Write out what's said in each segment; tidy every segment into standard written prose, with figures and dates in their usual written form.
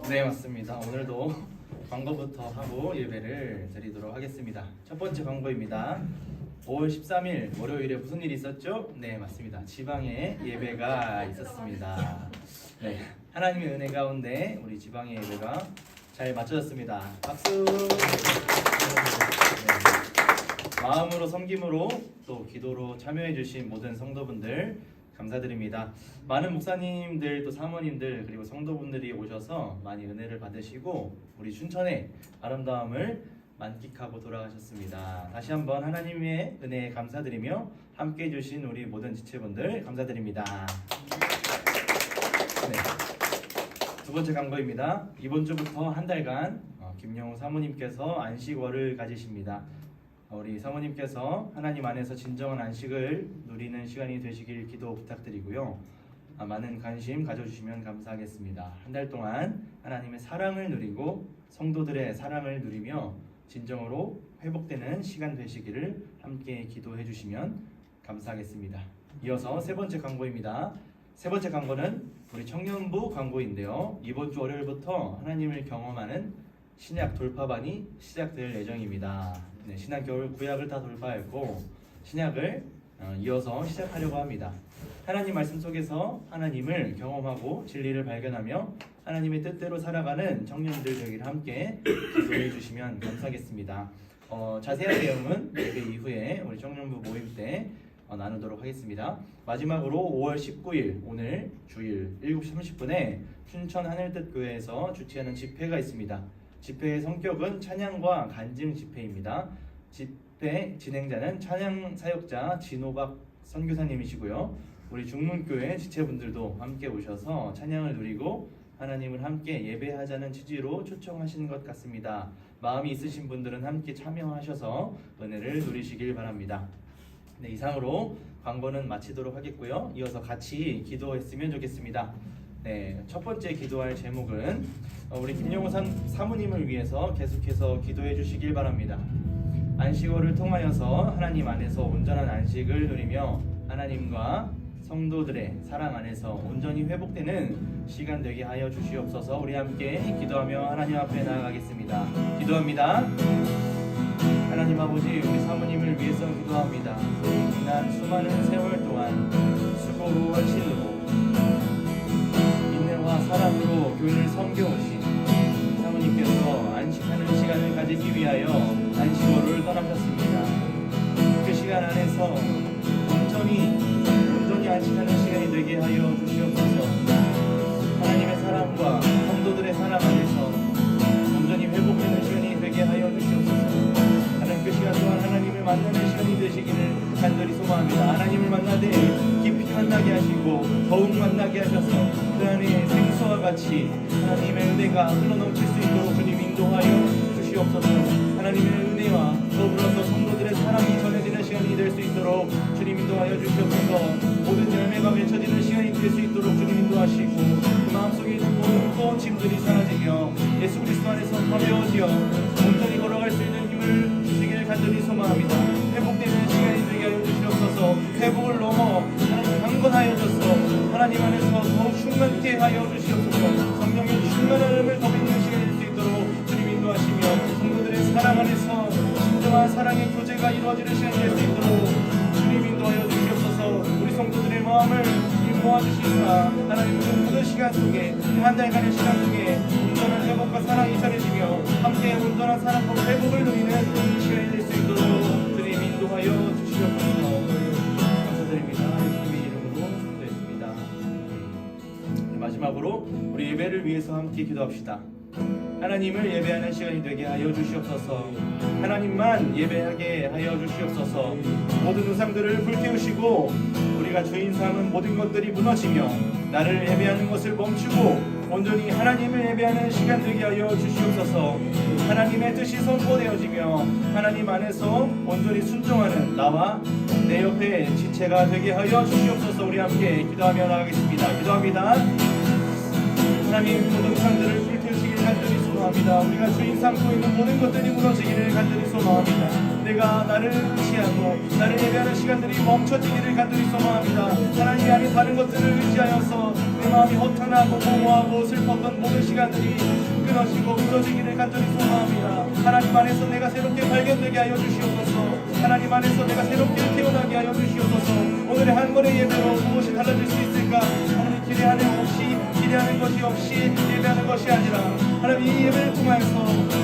네, 맞습니다. 오늘도 광고부터 하고 예배를 드리도록 하겠습니다. 첫 번째 광고입니다. 5월 13일 월요일에 무슨 일이 있었죠? 네, 맞습니다. 지방에 예배가 있었습니다. 네, 하나님의 은혜 가운데 우리 지방의 예배가 잘 맞춰졌습니다. 박수! 네, 마음으로 섬김으로 또 기도로 참여해 주신 모든 성도분들 감사드립니다. 많은 목사님들 또 사모님들 그리고 성도분들이 오셔서 많이 은혜를 받으시고 우리 춘천의 아름다움을 만끽하고 돌아가셨습니다. 다시 한번 하나님의 은혜에 감사드리며 함께 해주신 우리 모든 지체분들 감사드립니다. 네. 두 번째 광고입니다. 이번 주부터 한 달간 김영우 사모님께서 안식월을 가지십니다. 우리 사모님께서 하나님 안에서 진정한 안식을 누리는 시간이 되시길 기도 부탁드리고요. 많은 관심 가져주시면 감사하겠습니다. 한 달 동안 하나님의 사랑을 누리고 성도들의 사랑을 누리며 진정으로 회복되는 시간 되시기를 함께 기도해 주시면 감사하겠습니다. 이어서 세 번째 광고입니다. 세 번째 광고는 우리 청년부 광고인데요. 이번 주 월요일부터 하나님을 경험하는 신약 돌파반이 시작될 예정입니다. 네, 신약 겨울 구약을 다 돌파했고 신약을 이어서 시작하려고 합니다. 하나님 말씀 속에서 하나님을 경험하고 진리를 발견하며 하나님의 뜻대로 살아가는 청년들 되기를 함께 기도해 주시면 감사하겠습니다. 자세한 내용은 예배 이후에 우리 청년부 모임 때 나누도록 하겠습니다. 마지막으로 5월 19일 오늘 주일 7시 30분에 춘천 하늘뜻교회에서 주최하는 집회가 있습니다. 집회의 성격은 찬양과 간증 집회입니다. 집회 진행자는 찬양 사역자 진호박 선교사님이시고요. 우리 중문교회 지체분들도 함께 오셔서 찬양을 누리고 하나님을 함께 예배하자는 취지로 초청하신 것 같습니다. 마음이 있으신 분들은 함께 참여하셔서 은혜를 누리시길 바랍니다. 네, 이상으로 광고는 마치도록 하겠고요. 이어서 같이 기도했으면 좋겠습니다. 네, 첫 번째 기도할 제목은 우리 김영우 사모님을 위해서 계속해서 기도해 주시길 바랍니다. 안식월을 통하여서 하나님 안에서 온전한 안식을 누리며 하나님과 성도들의 사랑 안에서 온전히 회복되는 시간 되게 하여 주시옵소서. 우리 함께 기도하며 하나님 앞에 나아가겠습니다. 기도합니다. 하나님 아버지, 우리 사모님을 위해서 기도합니다. 지난 수많은 세월 동안 수고로 헌신으로 인내와 사랑으로 교회를 섬겨오신 사모님께서 안식하는 시간을 가지기 위하여 안식월을 떠나셨습니다. 그 시간 안에서 온전히 안식하는 시간이 되게 하여 주시옵소서. 하나님의 사랑과 성도들의 사랑 안에서 온전히 회복되는 시간이 되게 하여 주시옵소서. 하나님 그 시간 동안 하나님을 만나는 시간이 되시기를 간절히 소망합니다. 하나님을 만나되 깊이 만나게 하시고 더욱 만나게 하셔서 그 안에 생수와 같이 하나님의 은혜가 흘러넘칠 수 있도록 주님 인도하여 주시옵소서. 하나님의 은혜와 더불어서 성도들의 사랑이 전해지는 시간이 될 수 있도록 주님 인도하여 주시옵소서. 모든 열매가 맺혀지는 시간이 될 수 있도록 주님 인도하시고 그 마음속에 있는 모든 무거운 짐들이 사라지며 예수 그리스도 안에서 가벼워지어 온전히 걸어갈 수 있는 힘을 주시기를 간절히 소망합니다. 회복되는 시간이 되게 하여 주시옵소서. 회복을 넘어 하나님 강건하여져서 하나님 안에서 더욱 충만케 하여 주시옵소서. 성령의 충만함을 더 믿는 시간이 될 수 있도록 주님 인도하시며 성도들의 사랑 안에서 진정한 사랑의 교제가 이루어지는 시간이 될 수 있도록 주님 인도하여 주시옵소서. 우리 성도들의 마음을 모아주시사 하나님 그 모든 시간 속에 한 달간의 시간 속에 온전한 회복과 사랑이 전해지며 함께 온전한 사랑과 회복을 누리는 이 시간이 될 수 있도록 주님 인도하여 주시옵소서. 감사드립니다. 예수님의 이름으로 기도했습니다. 마지막으로 우리 예배를 위해서 함께 기도합시다. 하나님을 예배하는 시간이 되게 하여 주시옵소서. 하나님만 예배하게 하여 주시옵소서. 모든 우상들을 불태우시고 우리가 주인 삼은 모든 것들이 무너지며 나를 예배하는 것을 멈추고 온전히 하나님을 예배하는 시간 되게 하여 주시옵소서. 하나님의 뜻이 선포되어지며 하나님 안에서 온전히 순종하는 나와 내 옆에 지체가 되게 하여 주시옵소서. 우리 함께 기도하며 나가겠습니다. 기도합니다. 하나님 모든 우상들을 불태우시길 간절히 소망합니다. 우리가 주인 삼고 있는 모든 것들이 무너지기를 간절히 소망합니다. 내가 나를 의지하고 나를 예배하는 시간들이 멈춰지기를 간절히 소망합니다. 하나님 안에 다른 것들을 의지하여서 내 마음이 허탄하고 공허하고 슬펐던 모든 시간들이 끊어지고 무너지기를 간절히 소망합니다. 하나님 안에서 내가 새롭게 발견되게 하여 주시옵소서. 하나님 안에서 내가 새롭게 태어나게 하여 주시옵소서. 오늘의 한 번의 예배로 무엇이 달라질 수 있을까? 하나님 기대하는 것이 없이 예배하는 것이 아니라 하나님 이 예배를 통하여서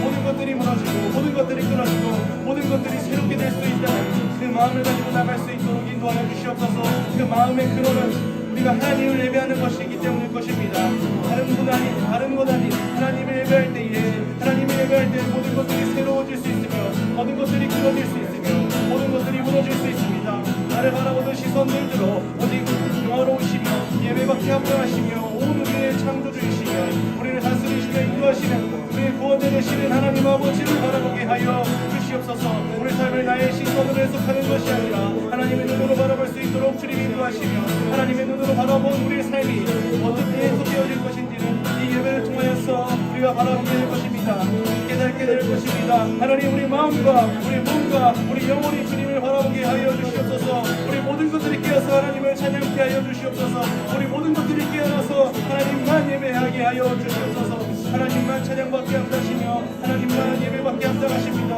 모든 것들이 무너지고 모든 것들이 끊어지고 모든 것들이 새롭게 될 수 있다는 그 마음을 가지고 나갈 수 있도록 인도하여 주시옵소서. 그 마음의 근원은 우리가 하나님을 예배하는 것이기 때문일 것입니다. 다른 것 아닌 하나님을 예배할 때에 하나님을 예배할 때 모든 것들이 새로워질 수 있으며 모든 것들이 끊어질 수 있으며 모든 것들이 무너질 수 있습니다. 나를 바라보는 시선들 들어 오직 영화로우시며 예배밖에 합당하시며 온 우리의 창조주이시며 우리를 다스리시며 인도하시는 우리의 구원자 되시는 하나님 아버지를 바라보게 하여 주시옵소서. 우리 삶을 나의 시선으로 해석하는 것이 아니라 하나님의 눈으로 바라볼 수 있도록 주님 인도하시며 하나님의 눈으로 바라본 우리의 삶이 어떻게 해석되어질 것인지는 이 예배를 통하여서 우리가 바라보게 될 것입니다. 깨닫게 될 것입니다. 하나님 우리 마음과 우리 몸과 우리 영혼이 주님을 바라보게 하여 주시옵소서. 우리 모든 것들이 깨어서 하나님을 찬양케 하여 주시옵소서. 우리 모든 것들이 깨어나서 하나님만 예배하게 하여 주시옵소서. 하나님만 찬양받게 합당하시며 하나님만 예배받게 합당하십니다.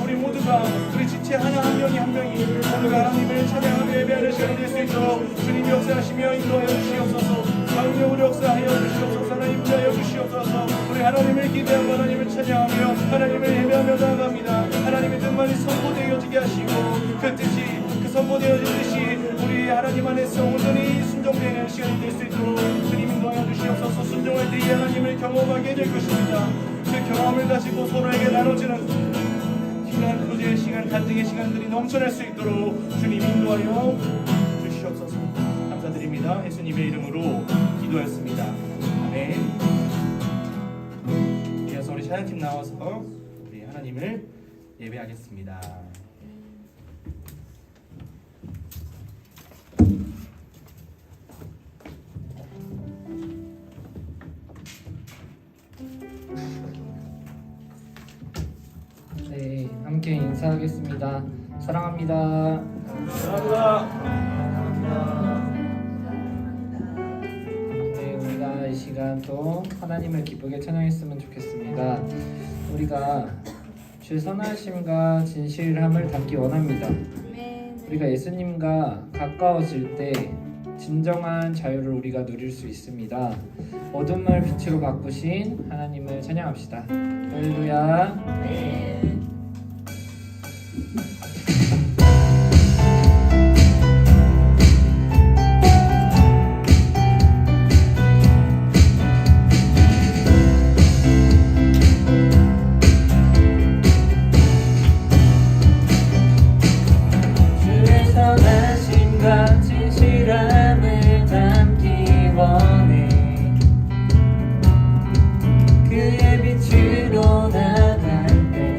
우리 모두가 우리 지체 하나 한 명이 모두가 하나님을 찬양하며 예배하는 시간이 될 수 있도록 주님이 역사하시며 인도하여 주시옵소서. 성령으로 역사하여 주시옵소서. 하나님 인도하여 주시옵소서. 우리 하나님을 기대하고 하나님을 찬양하며 하나님을 예배하며 나아갑니다. 하나님의 뜻만이 선포되어지게 하시고 그 선포되어진 뜻이 우리 하나님 안에서 온전히 순종되는 시간이 될 수 있도록 주님 인도하여 주시옵소서. 순종할 때 이 하나님을 경험하게 될 것입니다. 그 경험을 가지고 서로에게 나눠지는 시간, 구제의 시간, 간증의 시간들이 넘쳐날 수 있도록 주님 인도하여 주시옵소서. 감사드립니다. 예수님의 이름으로 기도했습니다. 아멘. 이어서 우리 찬양팀 나와서 우리 하나님을 예배하겠습니다. 네, 함께 인사하겠습니다. 사랑합니다. 네, 우리가 이 시간 또 하나님을 기쁘게 찬양했으면 좋겠습니다. 우리가 주의 선하심과 진실함을 담기 원합니다. 우리가 예수님과 가까워질 때 진정한 자유를 우리가 누릴 수 있습니다. 어둠을 빛으로 바꾸신 하나님을 찬양합시다. 할렐루야. 주의 선하심과 진실함을 담기 원해. 그의 빛으로 나갈 때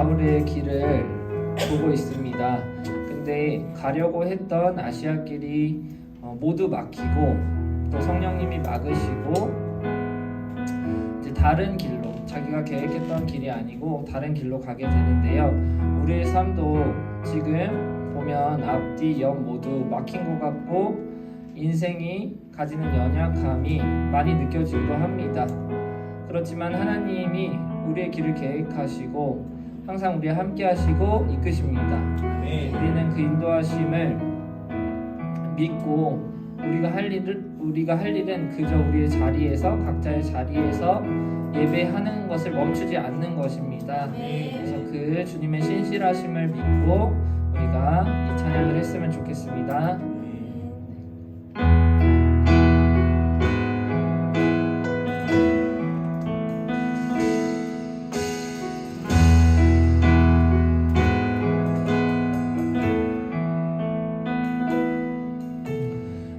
바울의 길을 보고 있습니다. 근데 가려고 했던 아시아 길이 모두 막히고 또 성령님이 막으시고 이제 다른 길로, 자기가 계획했던 길이 아니고 다른 길로 가게 되는데요. 우리의 삶도 지금 보면 앞뒤 옆 모두 막힌 것 같고 인생이 가지는 연약함이 많이 느껴지기도 합니다. 그렇지만 하나님이 우리의 길을 계획하시고 항상 우리와 함께 하시고 이끄십니다. 우리는 그 인도하심을 믿고 우리가 할 일은 그저 우리의 자리에서, 각자의 자리에서 예배하는 것을 멈추지 않는 것입니다. 그래서 그 주님의 신실하심을 믿고 우리가 이 찬양을 했으면 좋겠습니다.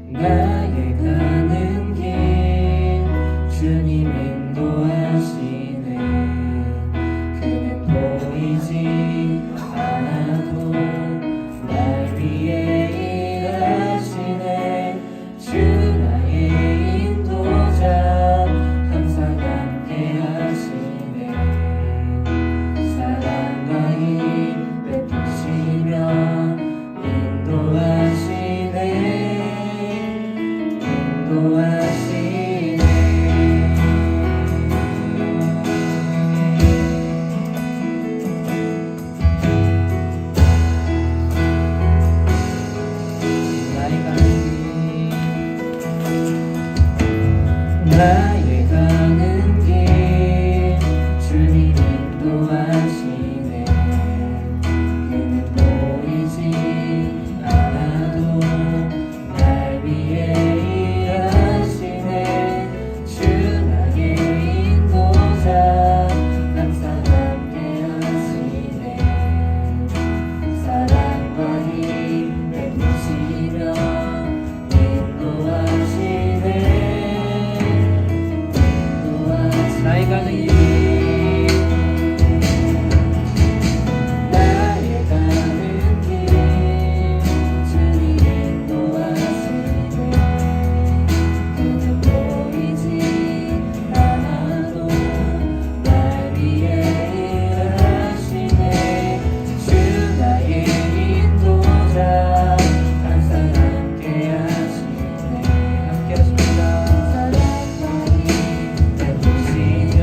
나의 가는 길 주님 인도하시네. 그는 보이지 않아도 날 위해 일하시네. 주 나의 인도자 항상 함께 하시네. 사랑과 힘 베푸시며 인도하시네. 나의 가는 길 주님 인도하시네. 그는 보이지 않아도 날 위해 일하시네. 주 나의 인도자 항상 함께 하시네. 사랑과 힘 베푸시며 인도하시네. 나의 가는 길 나의 가는 길 주님 인도하시네. 그는 보이지 않아도 날 위해 일하시네. 주 나의 인도자 항상 함께 하시네. 함께 하십니다. 사랑과 힘 베푸시며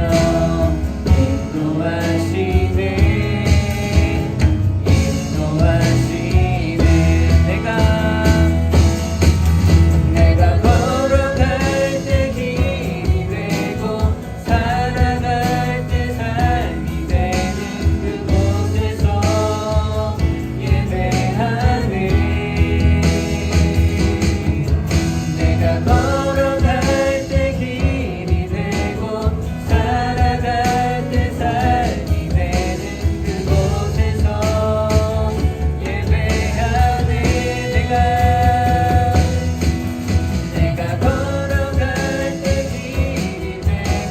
인도하시네. 인도하시네. 내가 걸어갈 때 길이 되고 살아갈 때 삶이 되는 그곳에서 예배하네. 내가 걸어갈 때 길이 되고 살아갈 때 삶이 되는 그곳에서 예배하네. 내가 걸어갈 때 길이 되고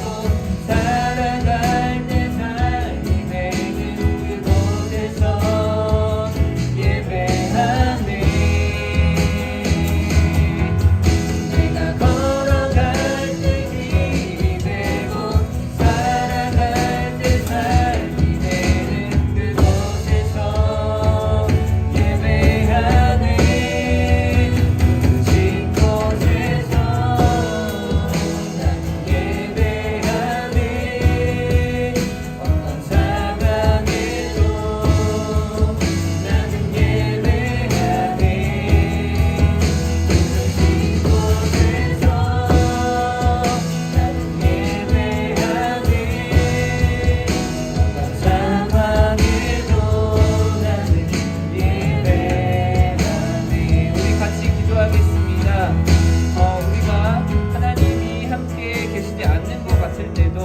살아갈 때 삶이 되는 그곳에서 예배하네. 내가 걸어갈 때 길이 되고 살아갈 때 삶이 되는 그곳에서 예배하네. 부르신 곳에서 나는 예배하네. 어떤 상황에도 나는 예배하네. 부르신 곳에서 나는 예배하네. 어떤 상황에도 나는 예배하네. 우리 같이 기도하겠습니다. 우리가 하나님이 함께 계시지 않는 것 같을 때도,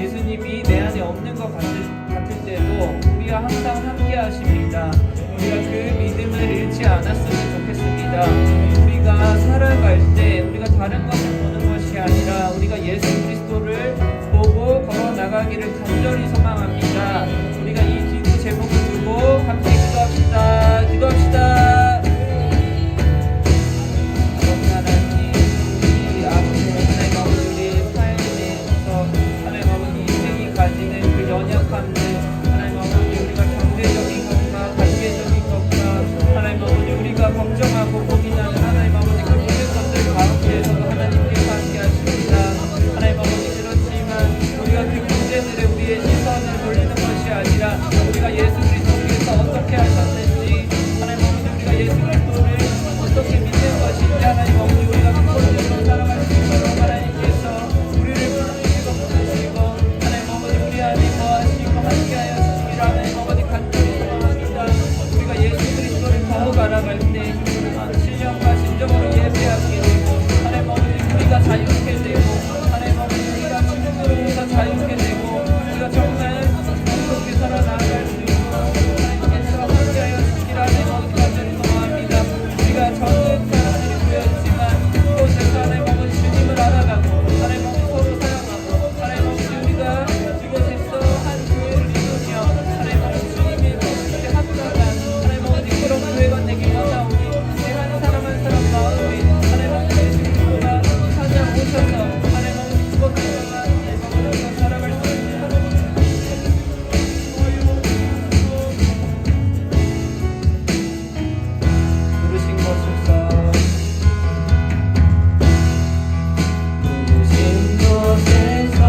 예수님이 내 안에 없는 것 같을 때도 우리와 항상 함께 하십니다. 우리가 그 믿음을 잃지 않았으면 좋겠습니다. 우리가 살아갈 때 우리가 다른 것을 보는 것이 아니라 우리가 예수 그리스도를 보고 걸어 나가기를 간절히 소망합니다. 우리가 이 기도 제목 나아갈 때 신령과 진정으로 예배하게 되고 하나님 아버지 우리가 자유케 되고 하나님 아버지 우리가 주님으로부터 자유케 되고 우리가 정말 그렇게 살아나갈 수 있고 하나님께서 함께하여 주시기를 하나님 아버지 간절히 소망합니다. 우리가 적은 사람들이 보였지만 그곳에서 하나님 아버지 주님을 알아가고 하나님 아버지 서로 사랑하고 하나님 아버지 우리가 이곳에서 한 교회를 이루며 하나님 아버지 주님이 이렇게 합당한 하나님 아버지 그런 교회가 되길 원하오니 한 사람 한 사람 마음에 하나님 아버지 주님보다 찾아오셔서 하나님 아버지 그곳에서 하나님 아버지 살아갈 수 있는 부르신 곳에서 부르신 곳에서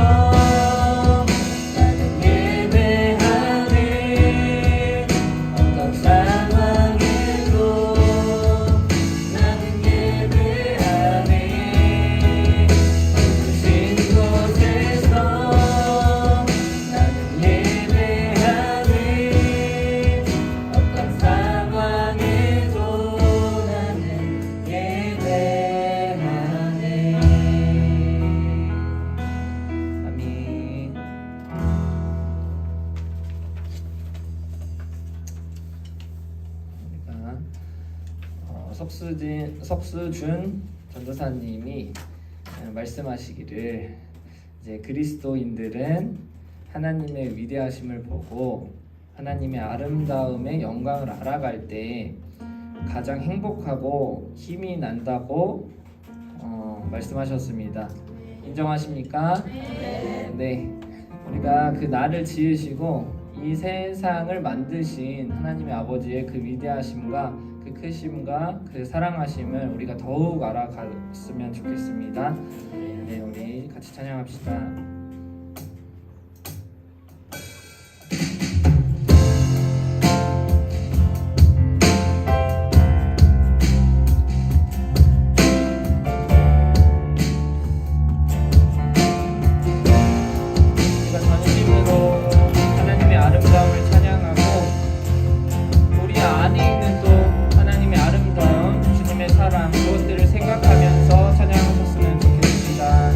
나는 예배하네 어떤 상황에도 나는 예배하네 부르신 곳에서 나는 예배하네 어떤 상황에도 나는 예배하네 아멘. 우리가 석수준 전도사님이 말씀하시기를 이제 그리스도인들은 하나님의 위대하심을 보고 하나님의 아름다움의 영광을 알아갈 때 가장 행복하고 힘이 난다고 말씀하셨습니다. 인정하십니까? 네. 우리가 그 나를 지으시고 이 세상을 만드신 하나님의 아버지의 그 위대하심과 그 크심과 그 사랑하심을 우리가 더욱 알아갔으면 좋겠습니다. 네, 우리 같이 찬양합시다. 우리가 전심으로 하나님의 아름다움을 찬양하고 우리 안에 있는 또 하나님의 아름다움, 주님의 사랑 그것들을 생각하면서 찬양하셨으면 좋겠습니다.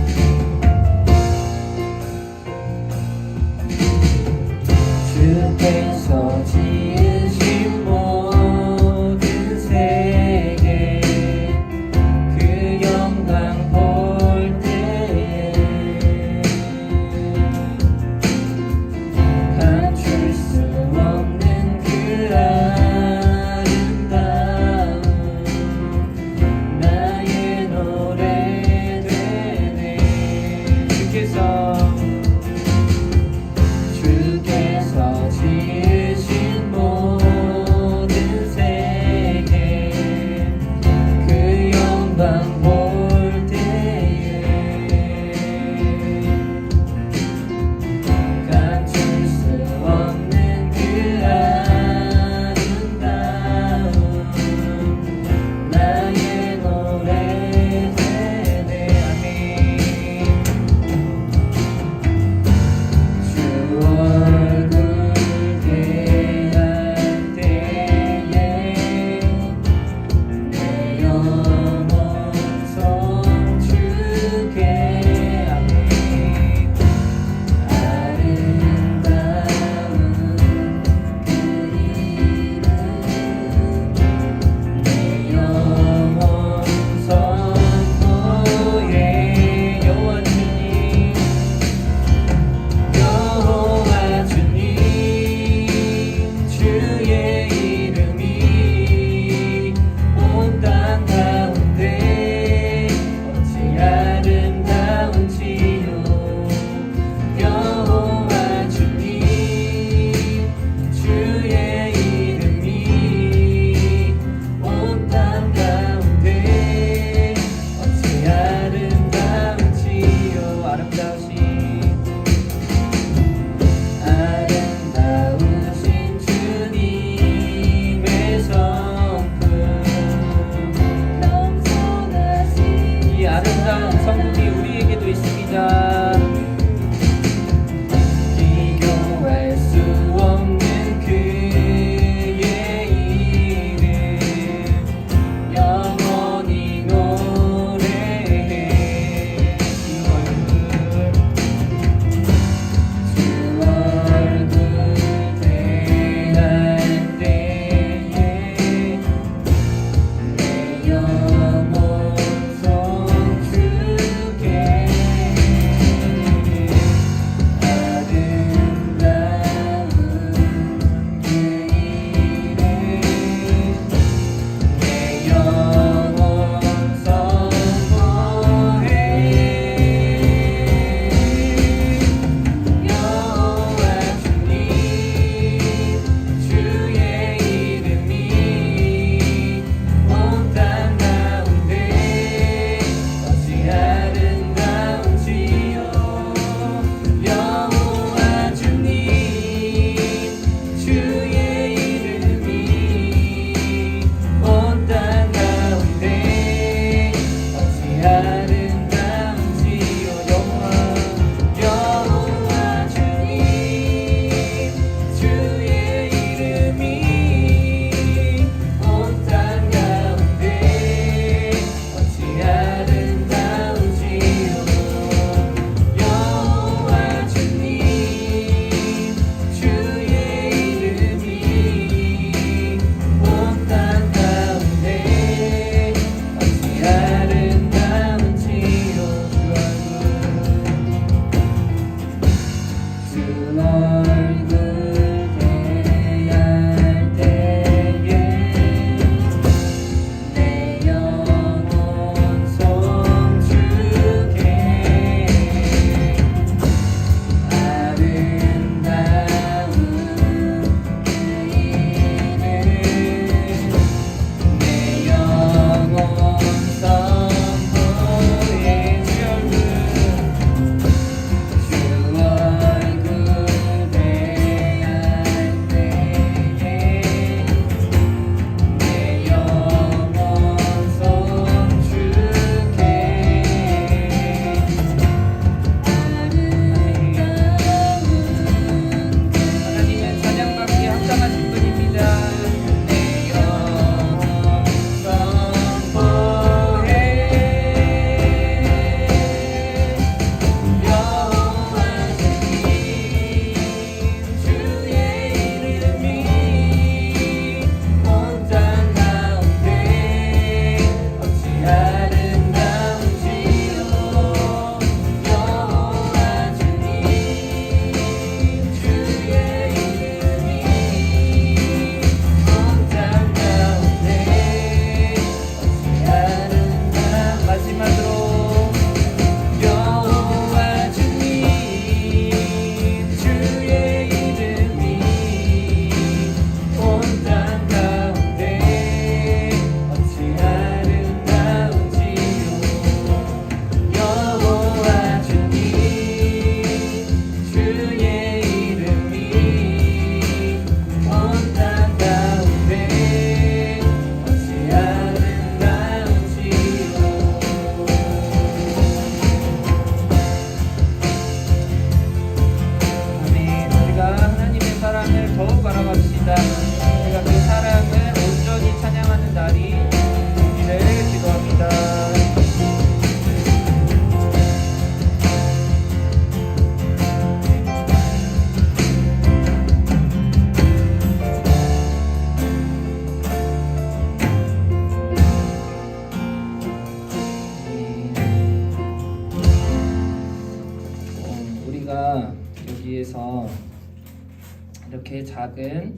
작은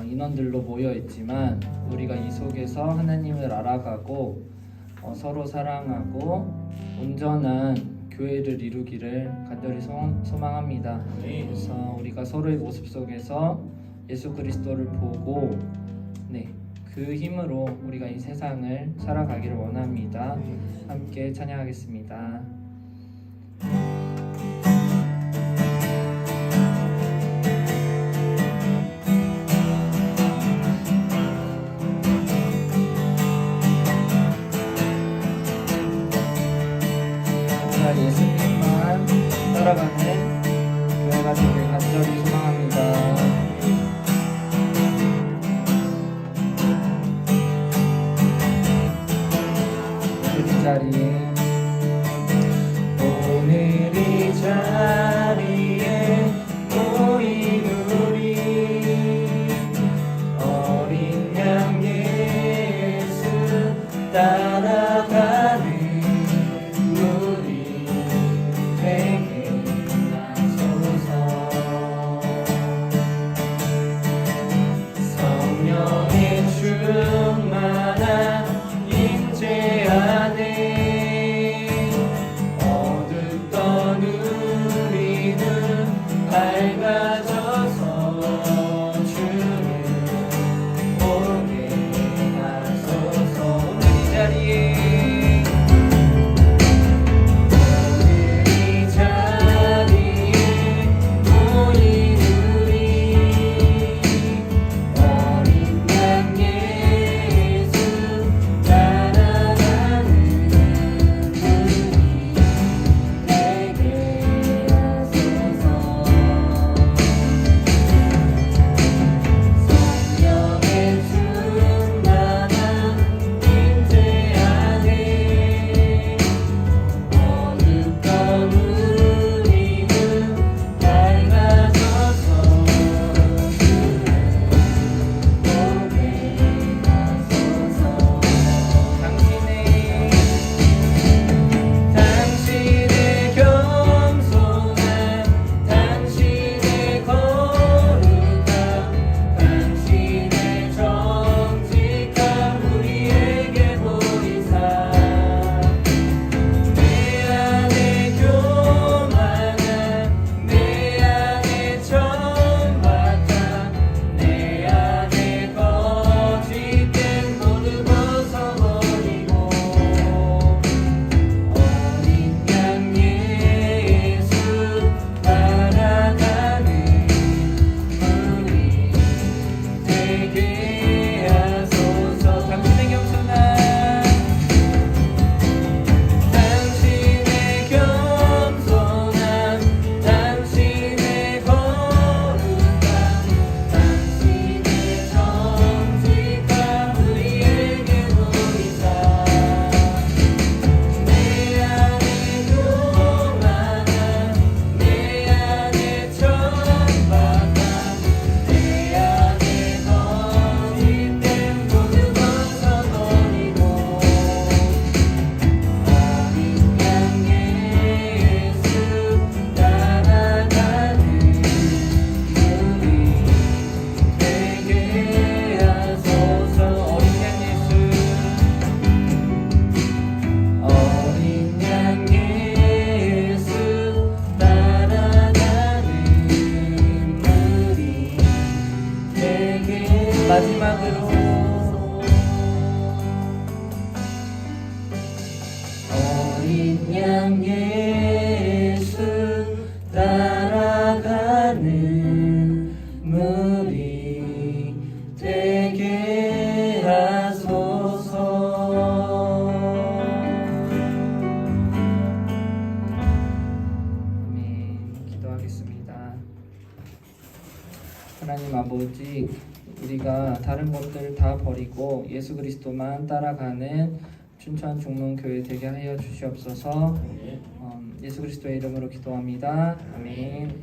인원들로 모여 있지만 우리가 이 속에서 하나님을 알아가고 서로 사랑하고 온전한 교회를 이루기를 간절히 소망합니다. 그래서 우리가 서로의 모습 속에서 예수 그리스도를 보고 그 힘으로 우리가 이 세상을 살아가기를 원합니다. 함께 찬양하겠습니다. 우리가 예수님만 따라가는 교회가 되길 간절히 소망합니다. 오늘 이 자리에 모인 우리 어린 양 예수 따라가는 우리 되게 하소서. 성령의 충만한 임재 안에 어둡던 우리는 밝아져서 주를 보게 하소서. 오늘 이 자리에 모인 우리 어린 양 예수 따라가는 우리 되게 하소서. 성령의 충만한 임재 안에 어둡던 우리는 밝아져서 주를 보게 하소서. 당신의 겸손함, 당신의 거룩함, 당신의 정직함 우리에게 보이사 내 안에 교만함, 내 안에 천박함, 내 안에 거짓된 모두 벗어버리고 어린 양 예수 따라가는 우리 되게 하소서. 당신의 겸손함, 당신의 겸손함, 당신의 거룩함, 당신의 정직함 우리에게 보이사 내 안에 교만함, 내 안에 천박함, 내 안에 거짓된 모두 벗어버리고 어린 양 예수 따라가는 우리 되게 하소서. 어린 양 예수 따라가는 우리 되게 마지막으로 어린 양 예수 따라가는 우리 되게 하소서. 아멘. 기도하겠습니다. 하나님 아버지, 우리가 다른 것들 다 버리고 예수 그리스도만 따라가는 춘천 중문교회 되게 하여 주시옵소서. 예수 그리스도의 이름으로 기도합니다. 아멘.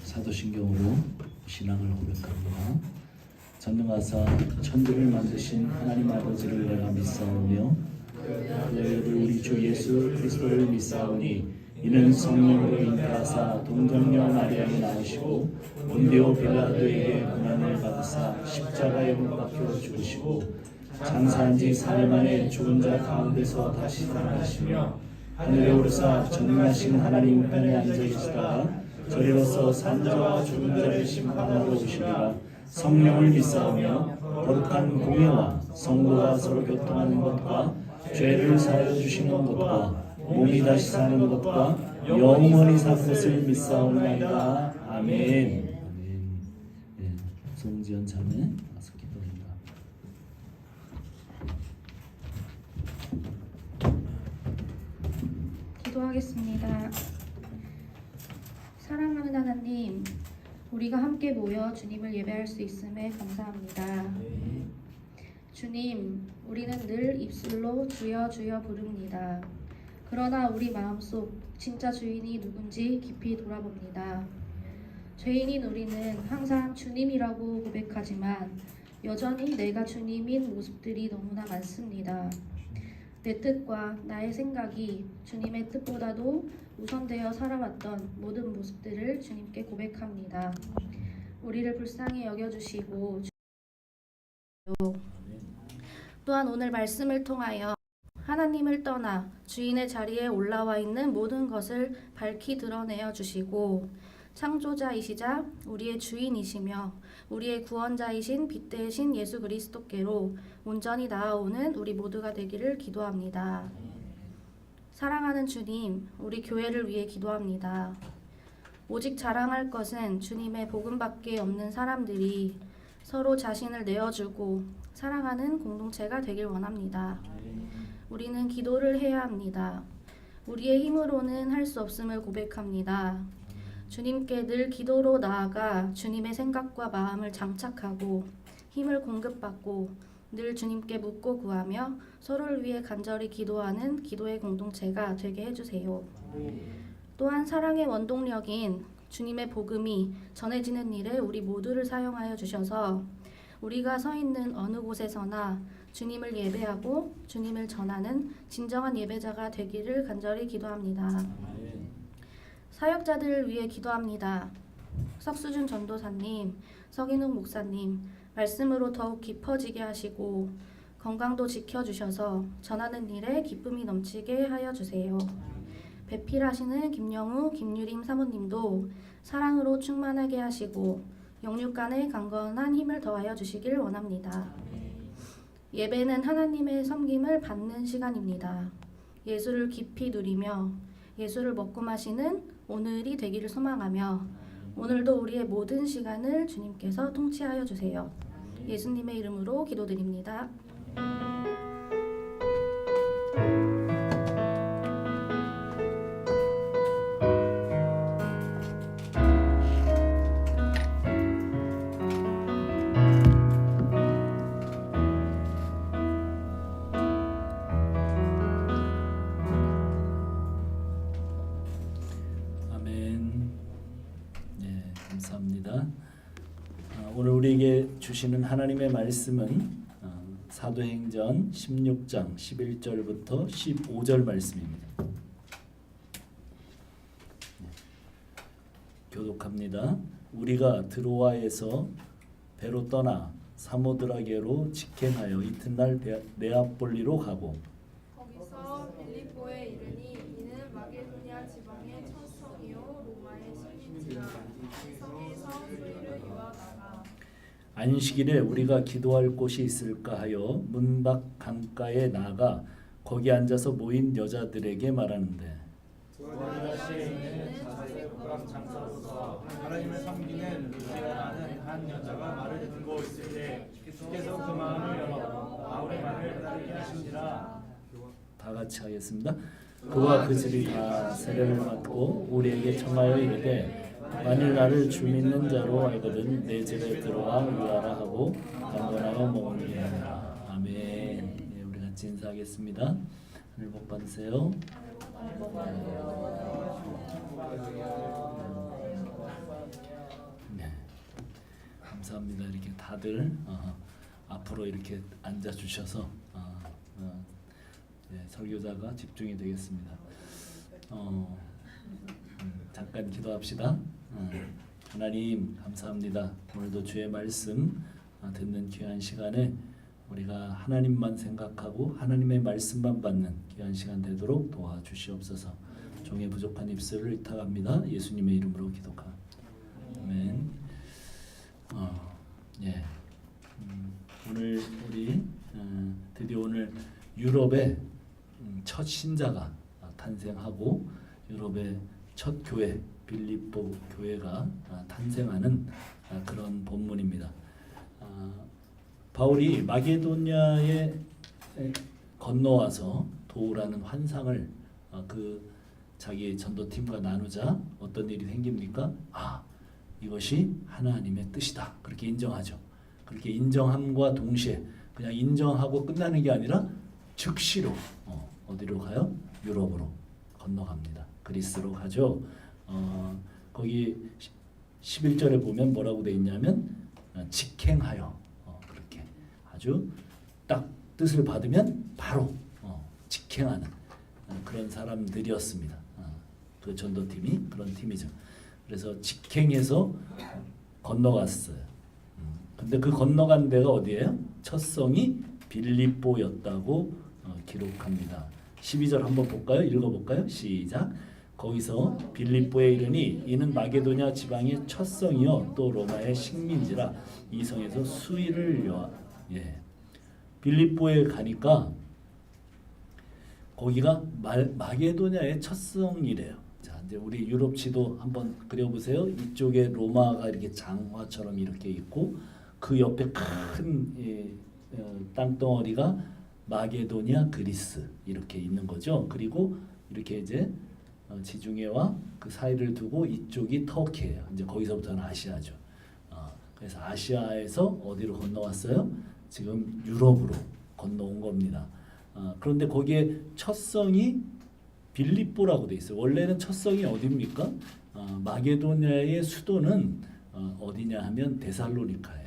사도신경으로 신앙을 고백합니다. 전능하사 천지를 만드신 하나님 아버지를 내가 믿사오며 너희를 우리 주 예수 그리스도를 믿사오니 이는 성령으로 잉태하사 동정녀 마리아에 낳으시고 본디오 빌라도에게 고난을 받으사 십자가에 못 박혀 죽으시고 장사한 지 4일 만에 죽은 자 가운데서 다시 살아나시며 하늘에 오르사 전능하신 하나님 우편에 앉아 계시다가 저리로서 산 자와 죽은 자를 심판하러 오시리라. 성령을 믿사오며 거룩한 공예와 성도가 서로 교통하는 것과 죄를 사하여 주시는 것과 몸이 다시 사는 것과 영원히 사는 것을 믿사오나이다. 아멘. 아멘. 네, 송지연 자매 와서 기도합니다. 기도하겠습니다. 사랑하는 하나님, 우리가 함께 모여 주님을 예배할 수 있음에 감사합니다. 주님, 우리는 늘 입술로 주여 주여 부릅니다. 그러나 우리 마음속 진짜 주인이 누군지 깊이 돌아봅니다. 죄인인 우리는 항상 주님이라고 고백하지만 여전히 내가 주님인 모습들이 너무나 많습니다. 내 뜻과 나의 생각이 주님의 뜻보다도 우선되어 살아왔던 모든 모습들을 주님께 고백합니다. 우리를 불쌍히 여겨주시고 또한 오늘 말씀을 통하여 하나님을 떠나 주인의 자리에 올라와 있는 모든 것을 밝히 드러내어 주시고 창조자이시자 우리의 주인이시며 우리의 구원자이신 빛 대신 예수 그리스도께로 온전히 나아오는 우리 모두가 되기를 기도합니다. 사랑하는 주님, 우리 교회를 위해 기도합니다. 오직 자랑할 것은 주님의 복음밖에 없는 사람들이 서로 자신을 내어주고 사랑하는 공동체가 되길 원합니다. 우리는 기도를 해야 합니다. 우리의 힘으로는 할 수 없음을 고백합니다. 주님께 늘 기도로 나아가 주님의 생각과 마음을 장착하고 힘을 공급받고 늘 주님께 묻고 구하며 서로를 위해 간절히 기도하는 기도의 공동체가 되게 해주세요. 또한 사랑의 원동력인 주님의 복음이 전해지는 일에 우리 모두를 사용하여 주셔서 우리가 서 있는 어느 곳에서나 주님을 예배하고 주님을 전하는 진정한 예배자가 되기를 간절히 기도합니다. 사역자들을 위해 기도합니다. 석수준 전도사님, 서기능 목사님, 말씀으로 더욱 깊어지게 하시고 건강도 지켜주셔서 전하는 일에 기쁨이 넘치게 하여 주세요. 배필하시는 김영우, 김유림 사모님도 사랑으로 충만하게 하시고 영육간에 강건한 힘을 더하여 주시길 원합니다. 예배는 하나님의 섬김을 받는 시간입니다. 예수를 깊이 누리며 예수를 먹고 마시는 오늘이 되기를 소망하며 오늘도 우리의 모든 시간을 주님께서 통치하여 주세요. 예수님의 이름으로 기도드립니다. 감사합니다. 오늘 우리에게 주시는 하나님의 말씀은 사도행전 16장 11절부터 15절 말씀입니다. 교독합니다. 우리가 드로아에서 배로 떠나 사모드라게로 직행하여 이튿날 네아폴리로 가고 거기서 빌립보에 이르니 이는 마게도냐 지방의 첫 성이요 로마의 식민지라. 이 성에서 수리를 유하다가 안식일에 우리가 기도할 곳이 있을까 하여 문 밖 강가에 나가 거기 앉아서 모인 여자들에게 말하는데 두아리아시에 있는 자세 국왕 장사로서 하나님을 섬기는 루시아라는 한 여자가 말을 듣고 있을 때 주께서 그 마음을 열어 바울의 말을 따르게 하신지라. 다 같이 하겠습니다. 그와 그 집이 다 세례를 받고 우리에게 청하여 이르되 만일 나를 주 믿는 자로 알거든 내 집에 들어와 유하라 하고 강권하여 먹으니 하라. 아멘. 네, 우리 같이 인사하겠습니다. 하늘 복 받으세요. 네. 감사합니다. 이렇게 다들 앞으로 이렇게 앉아 주셔서 설교자가 집중이 되겠습니다. 잠깐 기도합시다. 하나님 감사합니다. 오늘도 주의 말씀 듣는 귀한 시간에 우리가 하나님만 생각하고 하나님의 말씀만 받는 귀한 시간 되도록 도와주시옵소서. 종의 부족한 입술을 의탁합니다. 예수님의 이름으로 기도하. 아멘. 오늘 우리 드디어 오늘 유럽의 첫 신자가 탄생하고 유럽의 첫 교회 빌립보 교회가 탄생하는 그런 본문입니다. 바울이 마게도냐에 건너와서 도우라는 환상을 자기 전도팀과 나누자 어떤 일이 생깁니까? 이것이 하나님의 뜻이다. 그렇게 인정하죠. 그렇게 인정함과 동시에 그냥 인정하고 끝나는 게 아니라 즉시로 어디로 가요? 유럽으로 건너갑니다. 그리스로 가죠. 거기 11절에 보면 뭐라고 돼 있냐면 직행하여 그렇게 아주 딱 뜻을 받으면 바로 직행하는 그런 사람들이었습니다. 그 전도팀이 그런 팀이죠. 그래서 직행해서 건너갔어요. 근데 그 건너간 데가 어디예요? 첫 성이 빌립보였다고 기록합니다. 12절 한번 볼까요? 읽어볼까요? 시작. 거기서 빌립보에 이르니 이는 마게도냐 지방의 첫 성이요 또 로마의 식민지라 이 성에서 수일을 빌립보에 가니까 거기가 마게도냐의 첫 성이래요. 자, 이제 우리 유럽 지도 한번 그려보세요. 이쪽에 로마가 이렇게 장화처럼 이렇게 있고 그 옆에 큰 땅덩어리가 마게도냐 그리스 이렇게 있는 거죠. 그리고 이렇게 이제 지중해와 그 사이를 두고 이쪽이 터키예요. 이제 거기서부터는 아시아죠. 그래서 아시아에서 어디로 건너왔어요? 지금 유럽으로 건너온 겁니다. 그런데 거기에 첫 성이 빌립보라고 돼 있어요. 원래는 첫 성이 어디입니까? 마게도냐의 수도는 어디냐 하면 데살로니카예요.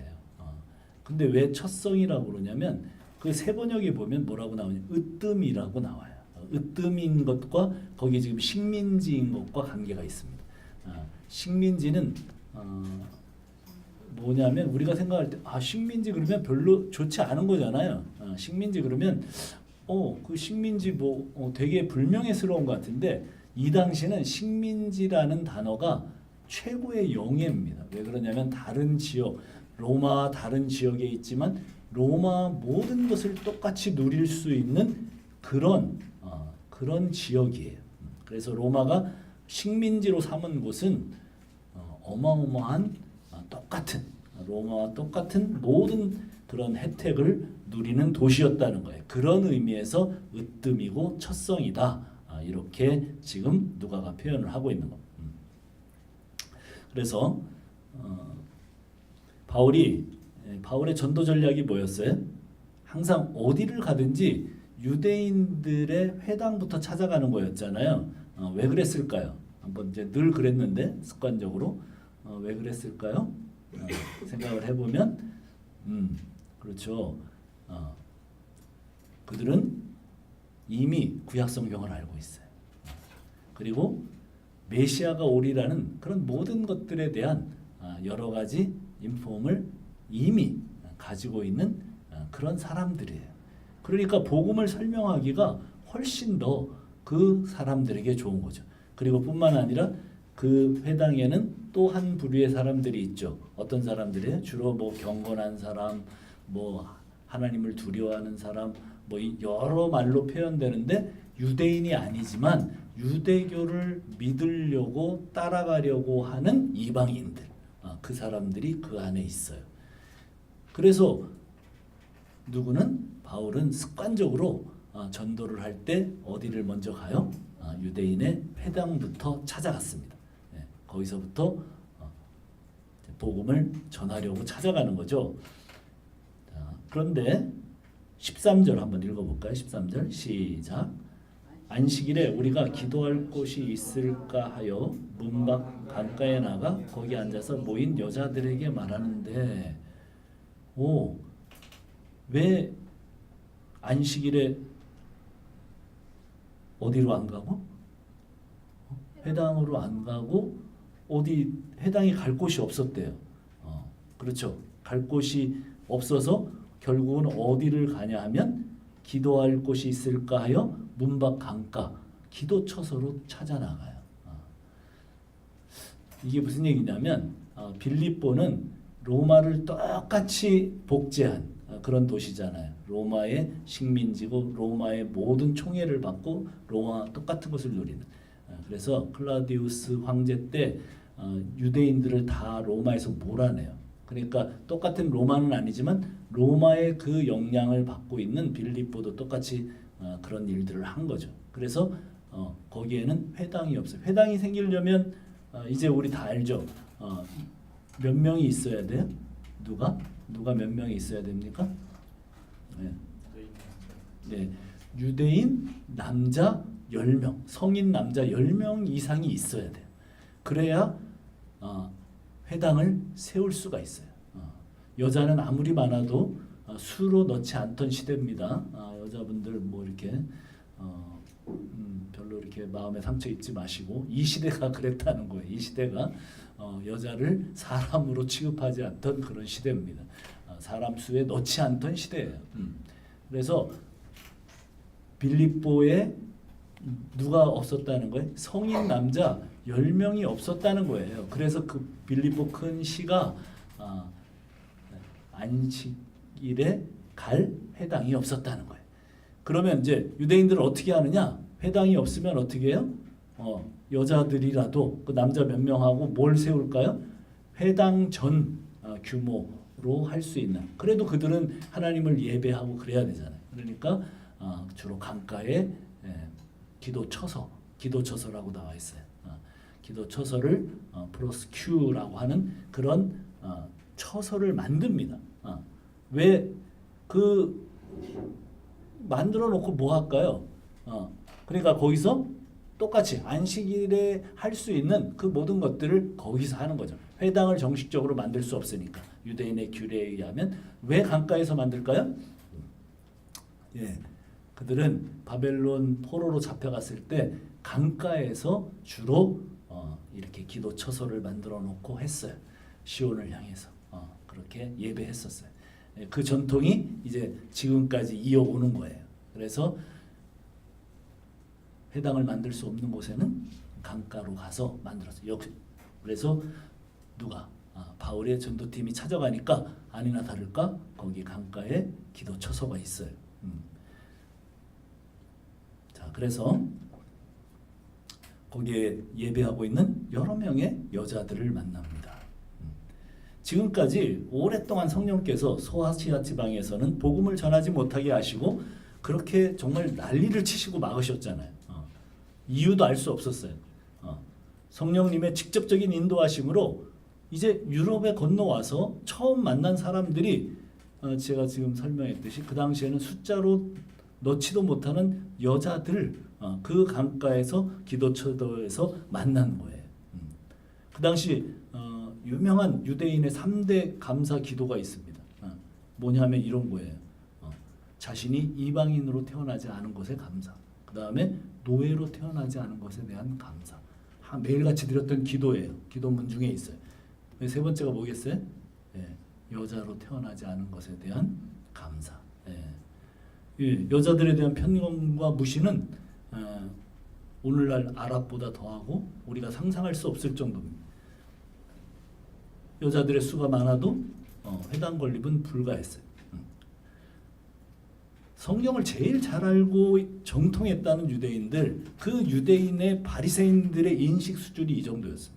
근데 왜 첫 성이라고 그러냐면 그 세번역에 보면 뭐라고 나오냐? 으뜸이라고 나와요. 으뜸인 것과 거기 지금 식민지인 것과 관계가 있습니다. 식민지는 뭐냐면 우리가 생각할 때 식민지 그러면 별로 좋지 않은 거잖아요. 식민지 그러면 그 식민지 되게 불명예스러운 것 같은데 이 당시는 식민지라는 단어가 최고의 영예입니다. 왜 그러냐면 다른 지역 로마 다른 지역에 있지만 로마 모든 것을 똑같이 누릴 수 있는 그런 지역이에요. 그래서 로마가 식민지로 삼은 곳은 어마어마한 똑같은 로마와 똑같은 모든 그런 혜택을 누리는 도시였다는 거예요. 그런 의미에서 으뜸이고 첫성이다. 이렇게 지금 누가가 표현을 하고 있는 겁니다. 그래서 바울의 전도 전략이 뭐였어요? 항상 어디를 가든지 유대인들의 회당부터 찾아가는 거였잖아요. 왜 그랬을까요? 한번 이제 늘 그랬는데 습관적으로 왜 그랬을까요? 생각을 해보면 그렇죠. 그들은 이미 구약 성경을 알고 있어요. 그리고 메시아가 오리라는 그런 모든 것들에 대한 여러 가지 인폼을 이미 가지고 있는 그런 사람들이에요. 그러니까 복음을 설명하기가 훨씬 더 그 사람들에게 좋은 거죠. 그리고 뿐만 아니라 그 회당에는 또 한 부류의 사람들이 있죠. 어떤 사람들이에요? 주로 경건한 사람, 하나님을 두려워하는 사람, 여러 말로 표현되는데 유대인이 아니지만 유대교를 믿으려고 따라가려고 하는 이방인들, 그 사람들이 그 안에 있어요. 그래서 바울은 습관적으로 전도를 할 때 어디를 먼저 가요? 유대인의 회당부터 찾아갔습니다. 거기서부터 복음을 전하려고 찾아가는 거죠. 그런데 13절 한번 읽어볼까요? 13절 시작. 안식일에 우리가 기도할 곳이 있을까 하여 문 밖 강가에 나가 거기 앉아서 모인 여자들에게 말하는데, 왜 안식일에 어디로 안 가고? 회당으로 안 가고 어디 회당에 갈 곳이 없었대요. 그렇죠. 갈 곳이 없어서 결국은 어디를 가냐 하면 기도할 곳이 있을까 하여 문 밖 강가 기도처소로 찾아 나가요. 이게 무슨 얘기냐면 빌립보는 로마를 똑같이 복제한 그런 도시잖아요. 로마의 식민지고 로마의 모든 총애를 받고 로마 똑같은 것을 누리는. 그래서 클라우디우스 황제 때 유대인들을 다 로마에서 몰아내요. 그러니까 똑같은 로마는 아니지만 로마의 그 영향을 받고 있는 빌립보도 똑같이 그런 일들을 한 거죠. 그래서 거기에는 회당이 없어요. 회당이 생기려면 이제 우리 다 알죠. 몇 명이 있어야 돼요? 누가 몇 명이 있어야 됩니까? 네. 유대인 남자 10명, 성인 남자 10명 이상이 있어야 돼요. 그래야 회당을 세울 수가 있어요. 여자는 아무리 많아도 수로 넣지 않던 시대입니다. 여자분들 뭐 이렇게 별로 이렇게 마음에 상처 입지 마시고, 이 시대가 그랬다는 거예요. 이 시대가 여자를 사람으로 취급하지 않던 그런 시대입니다. 사람 수에 넣지 않던 시대예요. 그래서 빌립보에 누가 없었다는 거예요? 성인 남자 10명이 없었다는 거예요. 그래서 그 빌립보 큰 시가 안식일에 갈 회당이 없었다는 거예요. 그러면 이제 유대인들은 어떻게 하느냐? 회당이 없으면 어떻게 해요? 여자들이라도 그 남자 몇 명하고 뭘 세울까요? 회당 전 규모로 할 수 있는. 그래도 그들은 하나님을 예배하고 그래야 되잖아요. 그러니까 주로 강가에 기도처소라고 나와 있어요. 기도처소를 프로스큐라고 하는 그런 처소를 만듭니다. 왜 그 만들어 놓고 뭐 할까요? 그러니까 거기서 똑같이 안식일에 할 수 있는 그 모든 것들을 거기서 하는 거죠. 회당을 정식적으로 만들 수 없으니까 유대인의 규례에 의하면. 왜 강가에서 만들까요? 그들은 바벨론 포로로 잡혀갔을 때 강가에서 주로 이렇게 기도처소를 만들어 놓고 했어요. 시온을 향해서 그렇게 예배했었어요. 그 전통이 이제 지금까지 이어오는 거예요. 그래서 회당을 만들 수 없는 곳에는 강가로 가서 만들었어요. 그래서 바울의 전도팀이 찾아가니까 아니나 다를까 거기 강가에 기도처소가 있어요. 자, 그래서 거기에 예배하고 있는 여러 명의 여자들을 만납니다. 지금까지 오랫동안 성령께서 소아시아 지방에서는 복음을 전하지 못하게 하시고 그렇게 정말 난리를 치시고 막으셨잖아요. 이유도 알 수 없었어요. 성령님의 직접적인 인도하심으로 이제 유럽에 건너와서 처음 만난 사람들이 제가 지금 설명했듯이 그 당시에는 숫자로 넣지도 못하는 여자들 그 강가에서 기도처소에서 만난 거예요. 그 당시 유명한 유대인의 3대 감사 기도가 있습니다. 뭐냐면 이런 거예요. 자신이 이방인으로 태어나지 않은 것에 감사. 그 다음에 노예로 태어나지 않은 것에 대한 감사. 매일같이 드렸던 기도예요. 기도문 중에 있어요. 세 번째가 뭐겠어요? 여자로 태어나지 않은 것에 대한 감사. 여자들에 대한 편견과 무시는 오늘날 아랍보다 더하고 우리가 상상할 수 없을 정도입니다. 여자들의 수가 많아도 회당 건립은 불가했어요. 성경을 제일 잘 알고 정통했다는 유대인들, 그 유대인의 바리새인들의 인식 수준이 이 정도였어요.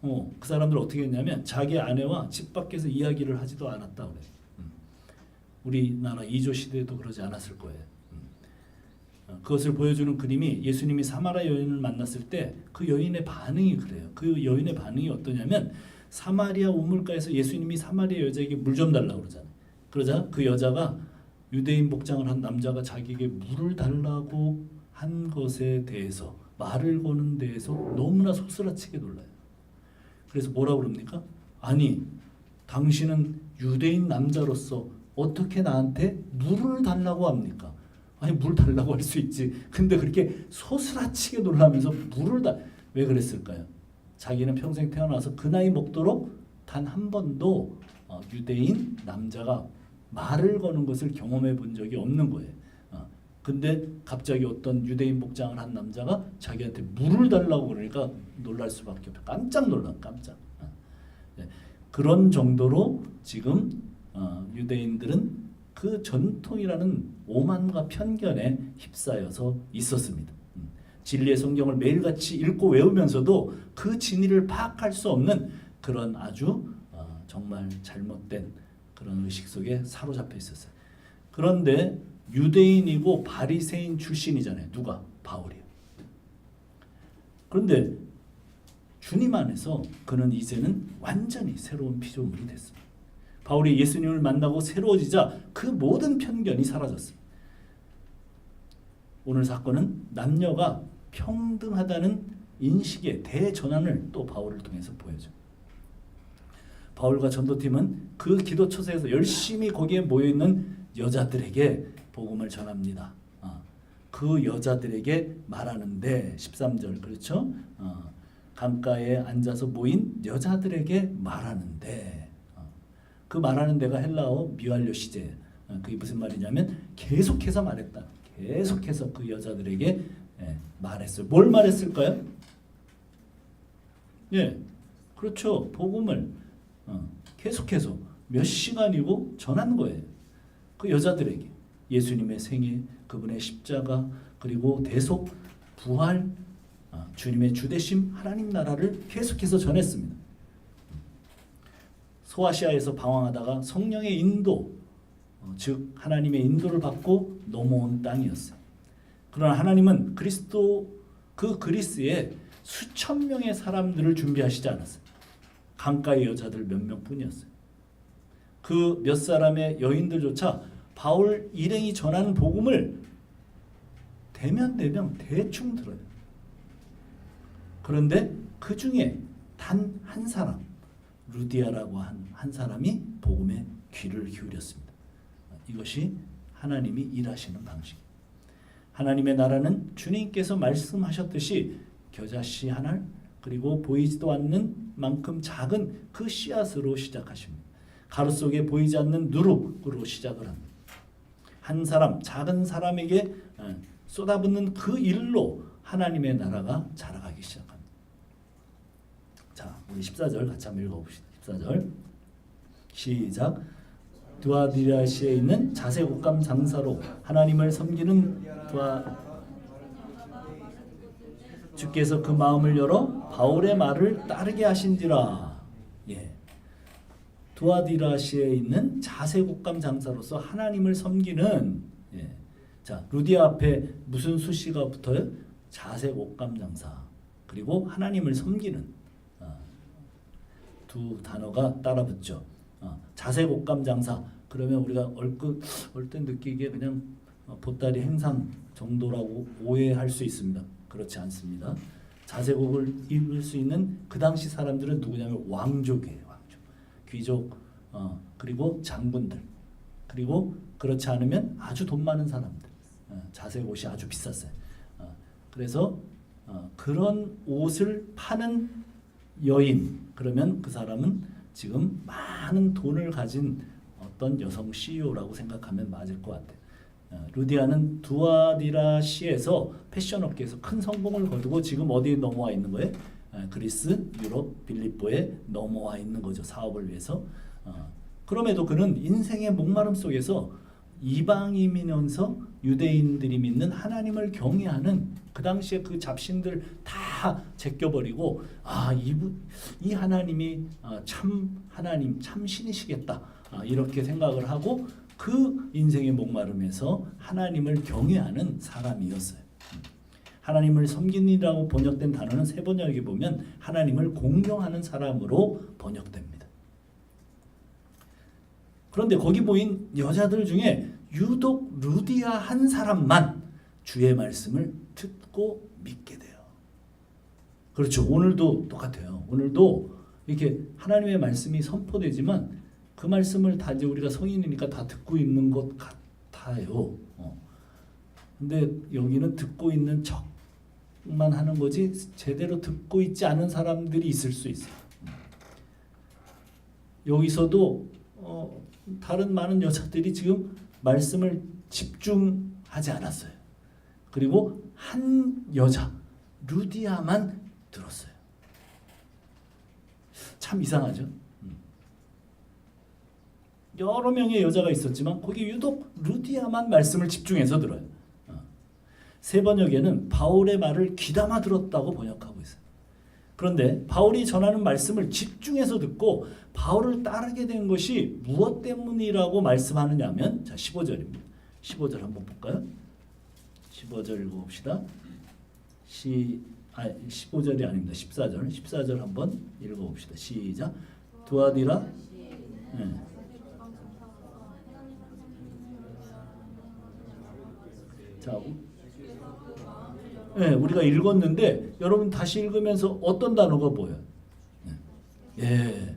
그 사람들 어떻게 했냐면 자기 아내와 집 밖에서 이야기를 하지도 않았다 그래요. 우리나라 이조 시대에도 그러지 않았을 거예요. 그것을 보여주는 그림이 예수님이 사마리아 여인을 만났을 때 그 여인의 반응이 그래요. 그 여인의 반응이 어떠냐면 사마리아 우물가에서 예수님이 사마리아 여자에게 물 좀 달라고 그러잖아요. 그러자 그 여자가 유대인 복장을 한 남자가 자기에게 물을 달라고 한 것에 대해서 말을 거는 데에서 너무나 소스라치게 놀라요. 그래서 뭐라고 그럽니까? 아니, 당신은 유대인 남자로서 어떻게 나한테 물을 달라고 합니까? 아니, 물 달라고 할 수 있지. 근데 그렇게 소스라치게 놀라면서 왜 그랬을까요? 자기는 평생 태어나서 그 나이 먹도록 단 한 번도 유대인 남자가 말을 거는 것을 경험해 본 적이 없는 거예요. 근데 갑자기 어떤 유대인 복장을 한 남자가 자기한테 물을 달라고 그러니까 놀랄 수밖에 없어요. 깜짝 놀라, 깜짝. 네. 그런 정도로 지금 유대인들은 그 전통이라는 오만과 편견에 휩싸여서 있었습니다. 진리의 성경을 매일같이 읽고 외우면서도 그 진리를 파악할 수 없는 그런 아주 정말 잘못된 그런 의식 속에 사로잡혀 있었어요. 그런데 유대인이고 바리새인 출신이잖아요. 누가? 바울이요. 그런데 주님 안에서 그는 이제는 완전히 새로운 피조물이 됐습니다. 바울이 예수님을 만나고 새로워지자 그 모든 편견이 사라졌습니다. 오늘 사건은 남녀가 평등하다는 인식의 대전환을 또 바울을 통해서 보여줘. 바울과 전도팀은 그 기도 처소에서 열심히 거기에 모여있는 여자들에게 복음을 전합니다. 그 여자들에게 말하는데 13절 그렇죠? 강가에 앉아서 모인 여자들에게 말하는데 그 말하는 데가 헬라어 미왈료 시제. 그게 무슨 말이냐면 계속해서 말했다. 계속해서 그 여자들에게 말했어요. 뭘 말했을까요? 예, 그렇죠. 복음을 계속해서 몇 시간이고 전한 거예요. 그 여자들에게 예수님의 생애, 그분의 십자가, 그리고 대속, 부활, 주님의 주대심, 하나님 나라를 계속해서 전했습니다. 소아시아에서 방황하다가 성령의 인도, 즉 하나님의 인도를 받고 넘어온 땅이었어요. 그러나 하나님은 그 그리스에 수천 명의 사람들을 준비하시지 않았어요. 강가의 여자들 몇 명뿐이었어요. 그 몇 사람의 여인들조차 바울 일행이 전하는 복음을 대면대면 대충 들어요. 그런데 그 중에 단 한 사람, 루디아라고 한 사람이 복음에 귀를 기울였습니다. 이것이 하나님이 일하시는 방식. 하나님의 나라는 주님께서 말씀하셨듯이 겨자씨 한 알, 그리고 보이지도 않는 만큼 작은 그 씨앗으로 시작하십니다. 가루 속에 보이지 않는 누룩으로 시작을 합니다. 한 사람, 작은 사람에게 쏟아붓는 그 일로 하나님의 나라가 자라가기 시작합니다. 자, 우리 14절 같이 한번 읽어봅시다. 14절 시작. 두아디라시에 있는 자색 옷감 장사로 하나님을 섬기는 주께서 그 마음을 열어 바울의 말을 따르게 하신지라. 예. 두아디라시에 있는 자색 옷감 장사로서 하나님을 섬기는 자, 루디아 앞에 무슨 수시가 붙어요? 자색 옷감 장사. 그리고 하나님을 섬기는 두 단어가 따라 붙죠. 자색 옷감 장사. 그러면 우리가 얼뜻 느끼기에 그냥 보따리 행상 정도라고 오해할 수 있습니다. 그렇지 않습니다. 자색옷을 입을 수 있는 그 당시 사람들은 누구냐면 왕족이에요. 왕족. 귀족, 그리고 장군들, 그리고 그렇지 않으면 아주 돈 많은 사람들. 자색옷이 아주 비쌌어요. 그래서 그런 옷을 파는 여인, 그러면 그 사람은 지금 많은 돈을 가진 어떤 여성 CEO라고 생각하면 맞을 것 같아요. 루디아는 두아디라시에서 패션업계에서 큰 성공을 거두고 지금 어디에 넘어와 있는 거예요? 그리스, 유럽, 빌립보에 넘어와 있는 거죠. 사업을 위해서. 그럼에도 그는 인생의 목마름 속에서 이방인이면서 유대인들이 믿는 하나님을 경외하는 그 당시에 그 잡신들 다 제껴버리고 이 하나님이 참 하나님, 참 신이시겠다 이렇게 생각을 하고 그 인생의 목마름에서 하나님을 경외하는 사람이었어요. 하나님을 섬기니라고 번역된 단어는 세 번역에 보면 하나님을 공경하는 사람으로 번역됩니다. 그런데 거기 보인 여자들 중에 유독 루디아 한 사람만 주의 말씀을 듣고 믿게 돼요. 그렇죠. 오늘도 똑같아요. 오늘도 이렇게 하나님의 말씀이 선포되지만 그 말씀을 다 이제 우리가 성인이니까 다 듣고 있는 것 같아요. 근데 여기는 듣고 있는 척만 하는 거지 제대로 듣고 있지 않은 사람들이 있을 수 있어요. 여기서도 다른 많은 여자들이 지금 말씀을 집중하지 않았어요. 그리고 한 여자 루디아만 들었어요. 참 이상하죠. 여러 명의 여자가 있었지만 거기 유독 루디아만 말씀을 집중해서 들어요. 세 번역에는 바울의 말을 귀담아 들었다고 번역하고 있어요. 그런데 바울이 전하는 말씀을 집중해서 듣고 바울을 따르게 된 것이 무엇 때문이라고 말씀하느냐면 자 15절입니다. 15절 한번 볼까요? 15절 읽어봅시다. 15절이 아닙니다. 14절. 14절 한번 읽어봅시다. 시작. 두아디라. 네. 자, 네, 우리가 읽었는데 여러분 다시 읽으면서 어떤 단어가 보여요? 예,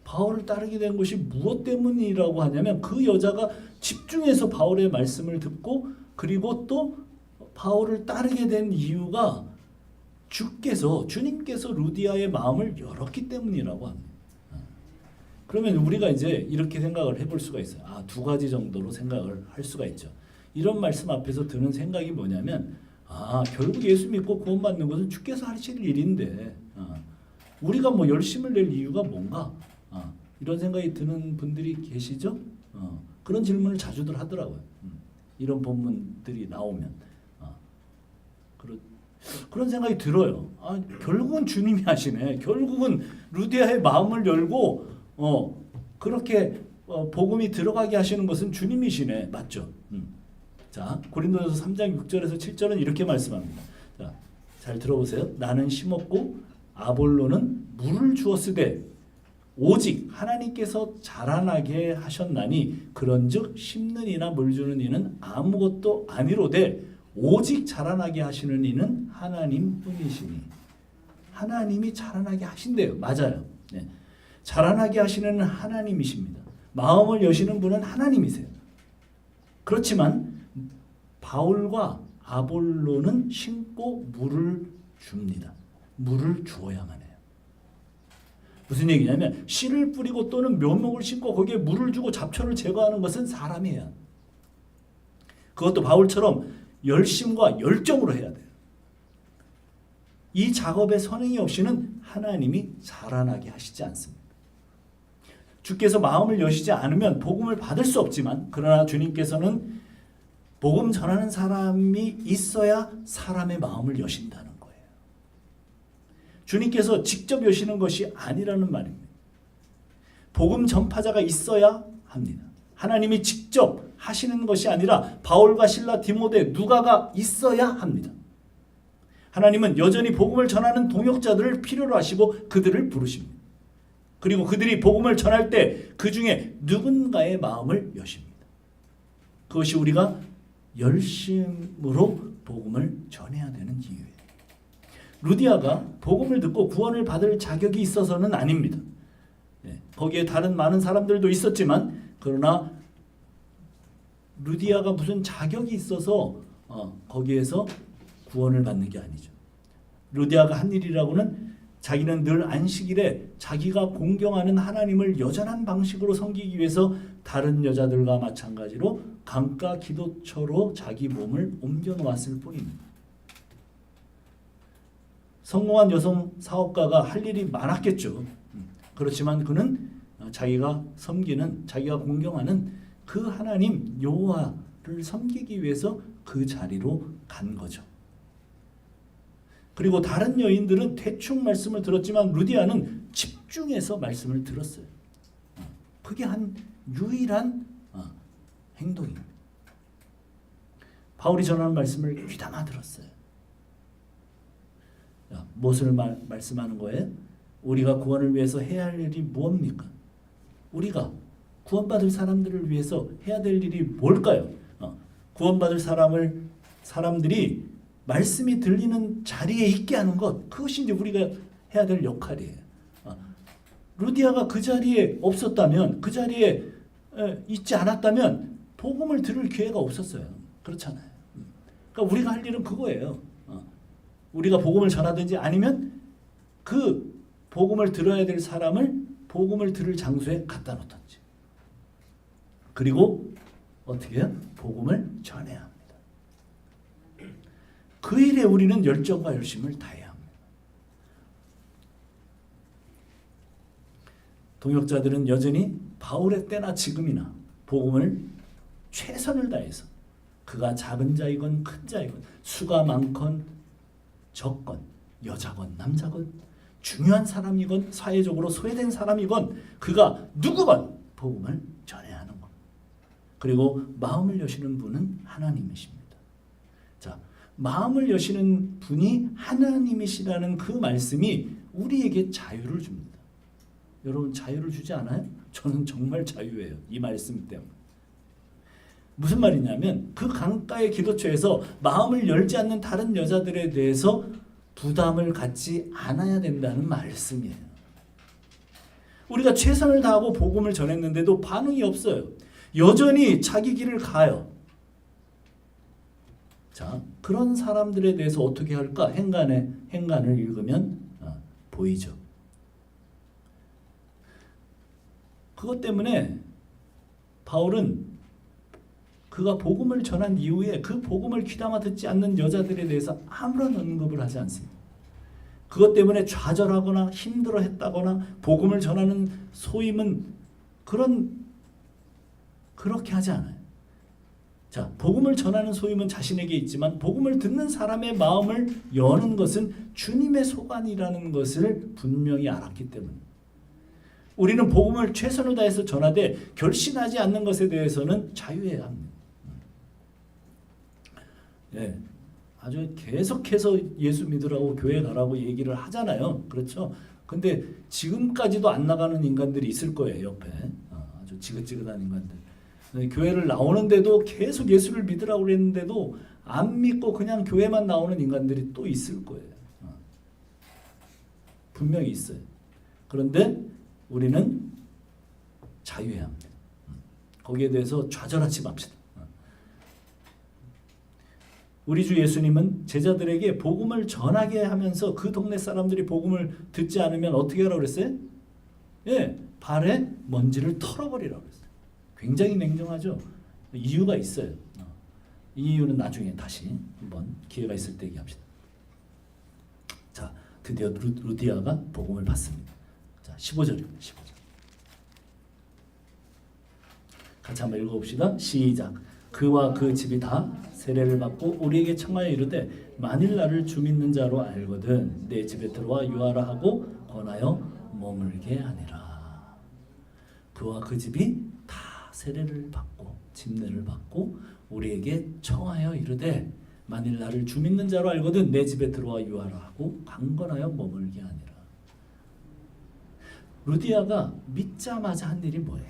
바울을 따르게 된 것이 무엇 때문이라고 하냐면 그 여자가 집중해서 바울의 말씀을 듣고 그리고 또 바울을 따르게 된 이유가 주님께서 루디아의 마음을 열었기 때문이라고 합니다. 그러면 우리가 이제 이렇게 생각을 해볼 수가 있어요. 두 가지 정도로 생각을 할 수가 있죠. 이런 말씀 앞에서 드는 생각이 뭐냐면 결국 예수 믿고 구원받는 것은 주께서 하실 일인데 우리가 뭐 열심을 낼 이유가 뭔가 이런 생각이 드는 분들이 계시죠? 그런 질문을 자주들 하더라고요. 이런 본문들이 나오면 그런 생각이 들어요. 결국은 주님이 하시네. 결국은 루디아의 마음을 열고 그렇게 복음이 들어가게 하시는 것은 주님이시네. 맞죠? 자, 고린도전서 3장 6절에서 7절은 이렇게 말씀합니다. 자, 잘 들어보세요. 나는 심었고 아볼로는 물을 주었으되 오직 하나님께서 자라나게 하셨나니 그런즉 심는 이나 물 주는 이는 아무것도 아니로되 오직 자라나게 하시는 이는 하나님뿐이시니. 하나님이 자라나게 하신대요. 맞아요. 네. 자라나게 하시는 하나님이십니다. 마음을 여시는 분은 하나님이세요. 그렇지만 바울과 아볼로는 심고 물을 줍니다. 물을 주어야만 해요. 무슨 얘기냐면 씨를 뿌리고 또는 묘목을 심고 거기에 물을 주고 잡초를 제거하는 것은 사람이 해야 합니다. 그것도 바울처럼 열심과 열정으로 해야 돼요. 이 작업에 선행이 없이는 하나님이 자라나게 하시지 않습니다. 주께서 마음을 여시지 않으면 복음을 받을 수 없지만 그러나 주님께서는 복음 전하는 사람이 있어야 사람의 마음을 여신다는 거예요. 주님께서 직접 여시는 것이 아니라는 말입니다. 복음 전파자가 있어야 합니다. 하나님이 직접 하시는 것이 아니라 바울과 실라, 디모데, 누가가 있어야 합니다. 하나님은 여전히 복음을 전하는 동역자들을 필요로 하시고 그들을 부르십니다. 그리고 그들이 복음을 전할 때 그 중에 누군가의 마음을 여십니다. 그것이 우리가 열심으로 복음을 전해야 되는 이유예요. 루디아가 복음을 듣고 구원을 받을 자격이 있어서는 아닙니다. 거기에 다른 많은 사람들도 있었지만 그러나 루디아가 무슨 자격이 있어서 거기에서 구원을 받는 게 아니죠. 루디아가 한 일이라고는 자기는 늘 안식일에 자기가 공경하는 하나님을 여전한 방식으로 섬기기 위해서 다른 여자들과 마찬가지로 강가 기도처로 자기 몸을 옮겨 놓았을 뿐입니다. 성공한 여성 사업가가 할 일이 많았겠죠. 그렇지만 그는 자기가 섬기는, 자기가 공경하는 그 하나님 여호와를 섬기기 위해서 그 자리로 간 거죠. 그리고 다른 여인들은 대충 말씀을 들었지만 루디아는 집중해서 말씀을 들었어요. 그게 한 유일한 행동입니다. 바울이 전하는 말씀을 귀담아 들었어요. 무엇을 말씀하는 거예요? 우리가 구원을 위해서 해야 할 일이 무엇입니까? 우리가 구원받을 사람들을 위해서 해야 될 일이 뭘까요? 구원받을 사람들이 말씀이 들리는 자리에 있게 하는 것, 그것이 이제 우리가 해야 될 역할이에요. 루디아가 그 자리에 없었다면, 그 자리에 있지 않았다면 복음을 들을 기회가 없었어요. 그렇잖아요. 그러니까 우리가 할 일은 그거예요. 우리가 복음을 전하든지 아니면 그 복음을 들어야 될 사람을 복음을 들을 장소에 갖다 놓든지. 그리고 어떻게 해요? 복음을 전해야 합니다. 그 일에 우리는 열정과 열심을 다해야 합니다. 동역자들은 여전히 바울의 때나 지금이나 복음을 최선을 다해서, 그가 작은 자이건 큰 자이건, 수가 많건 적건, 여자건 남자건, 중요한 사람이건 사회적으로 소외된 사람이건, 그가 누구건 복음을 전해야 하는 것. 그리고 마음을 여시는 분은 하나님이십니다. 자, 마음을 여시는 분이 하나님이시라는 그 말씀이 우리에게 자유를 줍니다. 여러분, 자유를 주지 않아요? 저는 정말 자유예요. 이 말씀 때문에. 무슨 말이냐면, 그 강가의 기도처에서 마음을 열지 않는 다른 여자들에 대해서 부담을 갖지 않아야 된다는 말씀이에요. 우리가 최선을 다하고 복음을 전했는데도 반응이 없어요. 여전히 자기 길을 가요. 자, 그런 사람들에 대해서 어떻게 할까? 행간을 읽으면 보이죠. 그것 때문에 바울은 그가 복음을 전한 이후에 그 복음을 귀담아 듣지 않는 여자들에 대해서 아무런 언급을 하지 않습니다. 그것 때문에 좌절하거나 힘들어했다거나 복음을 전하는 소임은 그렇게 하지 않아요. 자, 복음을 전하는 소임은 자신에게 있지만 복음을 듣는 사람의 마음을 여는 것은 주님의 소관이라는 것을 분명히 알았기 때문입니다. 우리는 복음을 최선을 다해서 전하되 결신하지 않는 것에 대해서는 자유해야 합니다. 네, 아주 계속해서 예수 믿으라고 교회 가라고 얘기를 하잖아요. 그렇죠? 근데 지금까지도 안 나가는 인간들이 있을 거예요. 옆에 아주 지긋지긋한 인간들. 교회를 나오는데도 계속 예수를 믿으라고 그랬는데도 안 믿고 그냥 교회만 나오는 인간들이 또 있을 거예요. 분명히 있어요. 그런데 우리는 자유해야 합니다. 거기에 대해서 좌절하지 맙시다. 우리 주 예수님은 제자들에게 복음을 전하게 하면서 그 동네 사람들이 복음을 듣지 않으면 어떻게 하라고 그랬어요? 예, 발에 먼지를 털어버리라고 그랬어요. 굉장히 냉정하죠. 이유가 있어요. 이 이유는 나중에 다시 한번 기회가 있을 때 얘기합시다. 자, 드디어 루디아가 복음을 받습니다. 자, 15절입니다. 15절. 같이 한번 읽어봅시다. 시작. 그와 그 집이 다 세례를 받고 우리에게 청하여 이르되 만일 나를 주 믿는 자로 알거든 내 집에 들어와 유하라 하고 권하여 머물게 하니라. 그와 그 집이 다 세례를 받고 침례를 받고 우리에게 청하여 이르되 만일 나를 주 믿는 자로 알거든 내 집에 들어와 유하라 하고 강건하여 머물게 하니라. 루디아가 믿자마자 한 일이 뭐예요?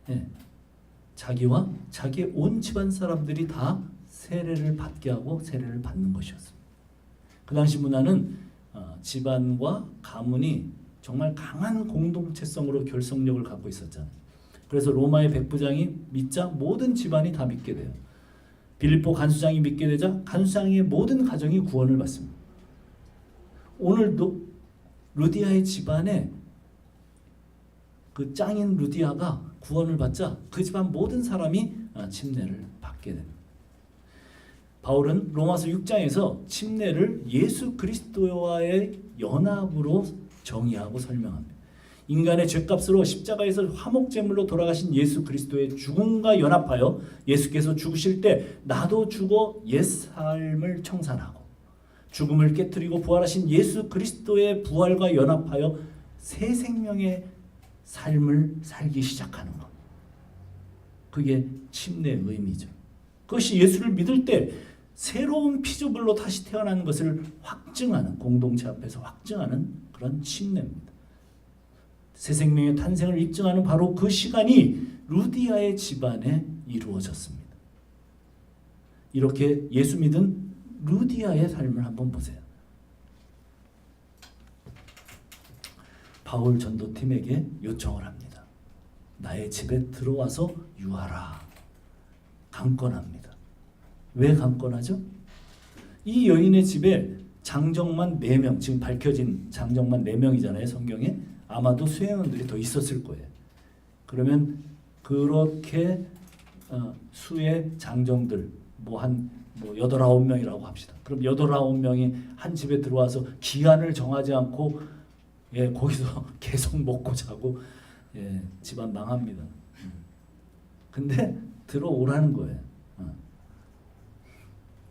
네. 자기와 자기의 온 집안 사람들이 다 세례를 받게 하고 세례를 받는 것이었습니다. 그 당시 문화는 집안과 가문이 정말 강한 공동체성으로 결속력을 갖고 있었잖아요. 그래서 로마의 백부장이 믿자 모든 집안이 다 믿게 돼요. 빌립보 간수장이 믿게 되자 간수장의 모든 가정이 구원을 받습니다. 오늘도 루디아의 집안에 그 짱인 루디아가 구원을 받자 그 집안 모든 사람이 침례를 받게 됩니다. 바울은 로마서 6장에서 침례를 예수 그리스도와의 연합으로 정의하고 설명합니다. 인간의 죄값으로 십자가에서 화목제물로 돌아가신 예수 그리스도의 죽음과 연합하여 예수께서 죽으실 때 나도 죽어 옛삶을 청산하고 죽음을 깨뜨리고 부활하신 예수 그리스도의 부활과 연합하여 새 생명의 삶을 살기 시작하는 것. 그게 침례의 의미죠. 그것이 예수를 믿을 때 새로운 피조물로 다시 태어나는 것을 확증하는, 공동체 앞에서 확증하는 그런 침례입니다. 새 생명의 탄생을 입증하는 바로 그 시간이 루디아의 집안에 이루어졌습니다. 이렇게 예수 믿은 루디아의 삶을 한번 보세요. 바울 전도팀에게 요청을 합니다. 나의 집에 들어와서 유하라. 강권합니다. 왜 강권하죠? 이 여인의 집에 장정만 4명, 지금 밝혀진 장정만 4명이잖아요, 성경에. 아마도 수행원들이 더 있었을 거예요. 그러면 그렇게 수의 장정들 한 8, 9명이라고 합시다. 그럼 8, 9명이 한 집에 들어와서 기한을 정하지 않고 거기서 계속 먹고 자고 집안 망합니다. 근데 들어오라는 거예요.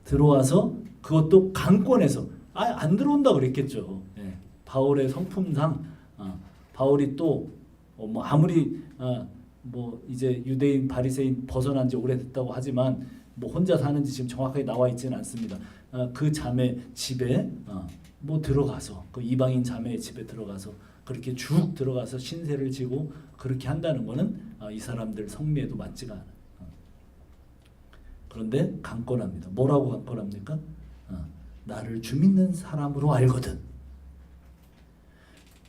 들어와서 그것도 강권해서 안 들어온다 그랬겠죠. 바울의 성품상 바울이 또 아무리 이제 유대인 바리새인 벗어난 지 오래됐다고 하지만 혼자 사는지 지금 정확하게 나와 있지는 않습니다. 그 자매 집에 들어가서 그 이방인 자매의 집에 들어가서 그렇게 쭉 들어가서 신세를 지고 그렇게 한다는 것은 이 사람들 성미에도 맞지가 않아요. 그런데 강권합니다. 뭐라고 강권합니까? 나를 주 믿는 사람으로 알거든.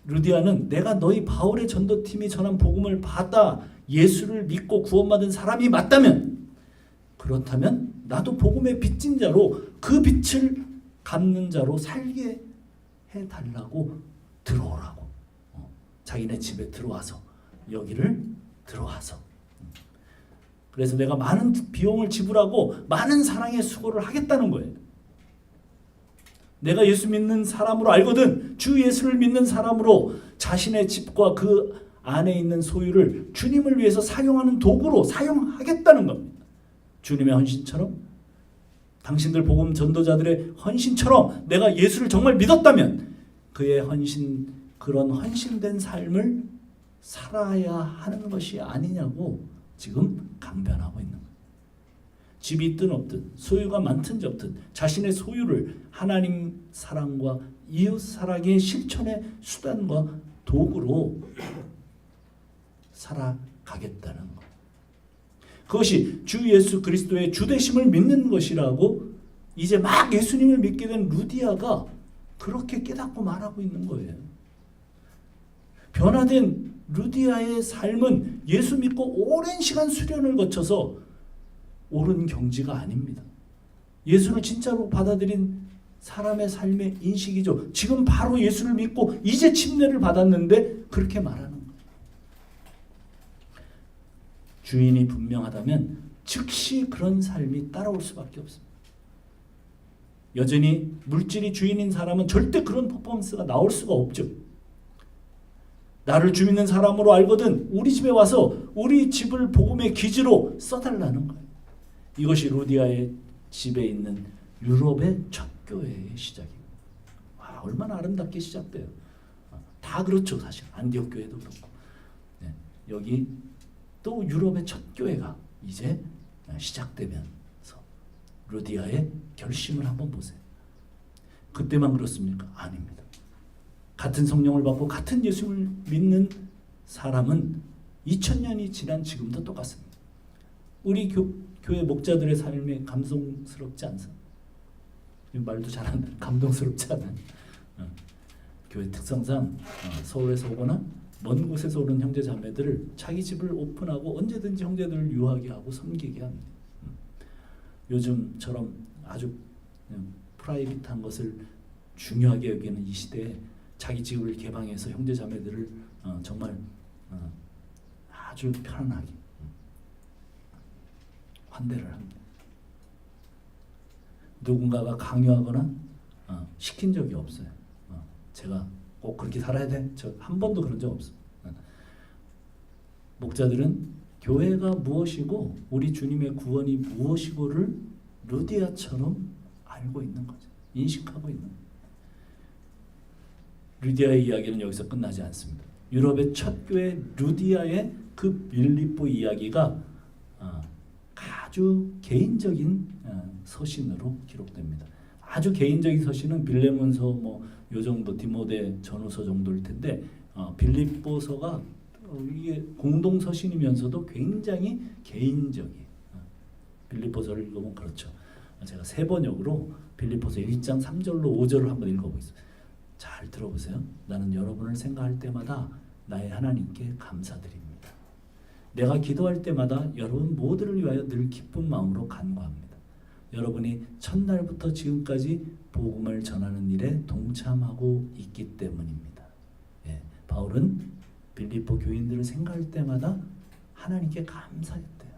루디아는 내가 너희 바울의 전도팀이 전한 복음을 받아 예수를 믿고 구원받은 사람이 맞다면, 그렇다면 나도 복음의 빚진 자로 그 빚을 갚는 자로 살게 해달라고 들어오라고. 자기네 집에 들어와서, 여기를 들어와서. 그래서 내가 많은 비용을 지불하고 많은 사랑의 수고를 하겠다는 거예요. 내가 예수 믿는 사람으로 알거든. 주 예수를 믿는 사람으로 자신의 집과 그 안에 있는 소유를 주님을 위해서 사용하는 도구로 사용하겠다는 겁니다. 주님의 헌신처럼, 당신들 복음 전도자들의 헌신처럼 내가 예수를 정말 믿었다면 그의 헌신, 그런 헌신된 삶을 살아야 하는 것이 아니냐고 지금 강변하고 있는 거예요. 집이 있든 없든, 소유가 많든 적든 자신의 소유를 하나님 사랑과 이웃 사랑의 실천의 수단과 도구로 살아가겠다는 것. 그것이 주 예수 그리스도의 주되심을 믿는 것이라고 이제 막 예수님을 믿게 된 루디아가 그렇게 깨닫고 말하고 있는 거예요. 변화된 루디아의 삶은 예수 믿고 오랜 시간 수련을 거쳐서 옳은 경지가 아닙니다. 예수를 진짜로 받아들인 사람의 삶의 인식이죠. 지금 바로 예수를 믿고 이제 침례를 받았는데 그렇게 말하는 거예요. 주인이 분명하다면 즉시 그런 삶이 따라올 수밖에 없습니다. 여전히 물질이 주인인 사람은 절대 그런 퍼포먼스가 나올 수가 없죠. 나를 주 믿는 사람으로 알거든 우리 집에 와서 우리 집을 복음의 기지로 써달라는 거예요. 이것이 루디아의 집에 있는 유럽의 첫 교회의 시작입니다. 얼마나 아름답게 시작돼요. 다 그렇죠. 사실 안디옥 교회도 그렇고. 여기 또 유럽의 첫 교회가 이제 시작되면서 루디아의 결심을 한번 보세요. 그때만 그렇습니까? 아닙니다. 같은 성령을 받고 같은 예수를 믿는 사람은 2000년이 지난 지금도 똑같습니다. 우리 교회 목자들의 삶이 감동스럽지 않습니다. 말도 잘 안 감동스럽지 않아요. 교회 특성상 서울에서 오거나 먼 곳에서 오는 형제 자매들을 자기 집을 오픈하고 언제든지 형제들을 유하게 하고 섬기게 합니다. 요즘처럼 아주 프라이빗한 것을 중요하게 여기는 이 시대에 자기 집을 개방해서 형제 자매들을 정말 아주 편안하게 환대를 합니다. 누군가가 강요하거나 시킨 적이 없어요. 제가 꼭 그렇게 살아야 돼? 저 한 번도 그런 적 없어요. 목자들은 교회가 무엇이고 우리 주님의 구원이 무엇이고를 루디아처럼 알고 있는 거죠. 인식하고 있는 거죠. 루디아의 이야기는 여기서 끝나지 않습니다. 유럽의 첫 교회 루디아의 그 빌립보 이야기가 아주 개인적인 서신으로 기록됩니다. 아주 개인적인 서신은 빌레몬서 요 정도 디모데 전후서 정도일 텐데 빌립보서가 이게 공동 서신이면서도 굉장히 개인적이에요. 빌립보서를 읽으면 그렇죠. 제가 세 번역으로 빌립보서 1장 3절로 5절을 한번 읽어보겠습니다. 잘 들어보세요. 나는 여러분을 생각할 때마다 나의 하나님께 감사드립니다. 내가 기도할 때마다 여러분 모두를 위하여 늘 기쁜 마음으로 간구합니다. 여러분이 첫날부터 지금까지 복음을 전하는 일에 동참하고 있기 때문입니다. 예, 바울은 빌립보 교인들을 생각할 때마다 하나님께 감사했대요.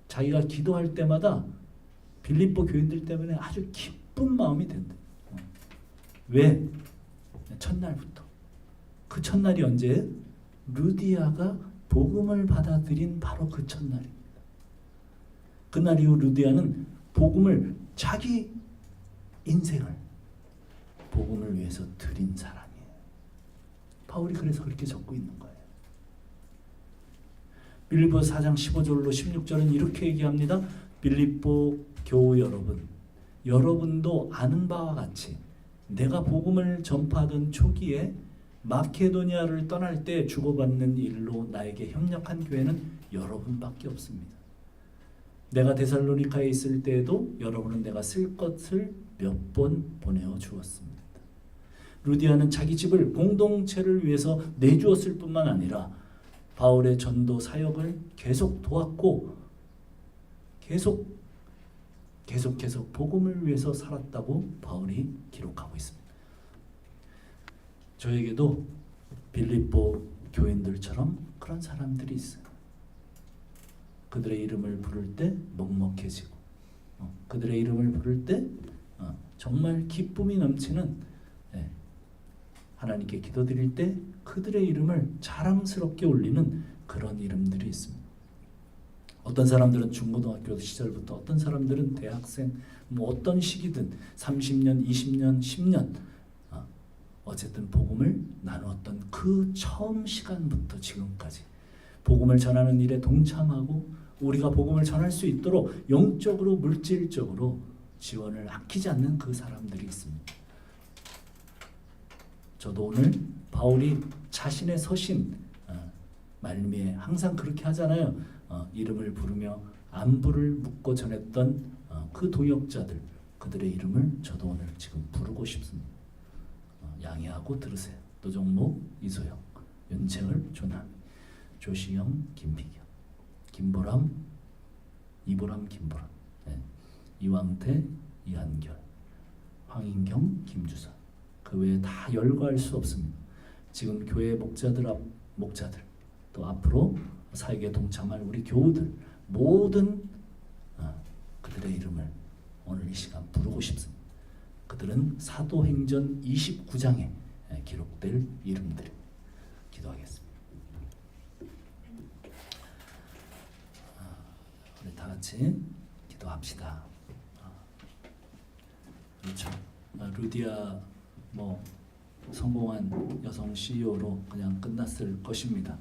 자기가 기도할 때마다 빌립보 교인들 때문에 아주 기쁜 마음이 된대. 왜? 첫날부터. 그 첫날이 언제예요? 루디아가 복음을 받아들인 바로 그 첫날입니다. 그날 이후 루디아는 복음을 자기 인생을 복음을 위해서 드린 사람이에요. 바울이 그래서 그렇게 적고 있는 거예요. 빌립보 4장 15절로 16절은 이렇게 얘기합니다. 빌립보 교우 여러분, 여러분도 아는 바와 같이 내가 복음을 전파하던 초기에 마케도니아를 떠날 때 주고받는 일로 나에게 협력한 교회는 여러분밖에 없습니다. 내가 데살로니카에 있을 때에도 여러분은 내가 쓸 것을 몇 번 보내어 주었습니다. 루디아는 자기 집을 공동체를 위해서 내주었을 뿐만 아니라 바울의 전도 사역을 계속 도왔고 계속 복음을 위해서 살았다고 바울이 기록하고 있습니다. 저에게도 빌립보 교인들처럼 그런 사람들이 있어요. 그들의 이름을 부를 때 먹먹해지고 그들의 이름을 부를 때 정말 기쁨이 넘치는 하나님께 기도드릴 때 그들의 이름을 자랑스럽게 올리는 그런 이름들이 있습니다. 어떤 사람들은 중고등학교 시절부터, 어떤 사람들은 대학생, 어떤 시기든 30년, 20년, 10년 어쨌든 복음을 나누었던 그 처음 시간부터 지금까지 복음을 전하는 일에 동참하고 우리가 복음을 전할 수 있도록 영적으로 물질적으로 지원을 아끼지 않는 그 사람들이 있습니다. 저도 오늘 바울이 자신의 서신 말미에 항상 그렇게 하잖아요. 이름을 부르며 안부를 묻고 전했던 그 동역자들, 그들의 이름을 저도 오늘 지금 부르고 싶습니다. 양해하고 들으세요. 노정모, 이소영, 윤채을, 조남, 조시영, 김비경, 김보람, 이보람, 김보람, 이왕태, 이한결, 황인경, 김주선. 그 외에 다 열거할 수 없습니다. 지금 교회 목자들 또 앞으로 사역에 동참할 우리 교우들 모든 그들의 이름을 오늘 이 시간 부르고 싶습니다. 그들은 사도행전 29장에 기록될 이름들입니다. 기도하겠습니다. 우리 다 같이 기도합시다. 그렇죠. 루디아 성공한 여성 CEO로 그냥 끝났을 것입니다.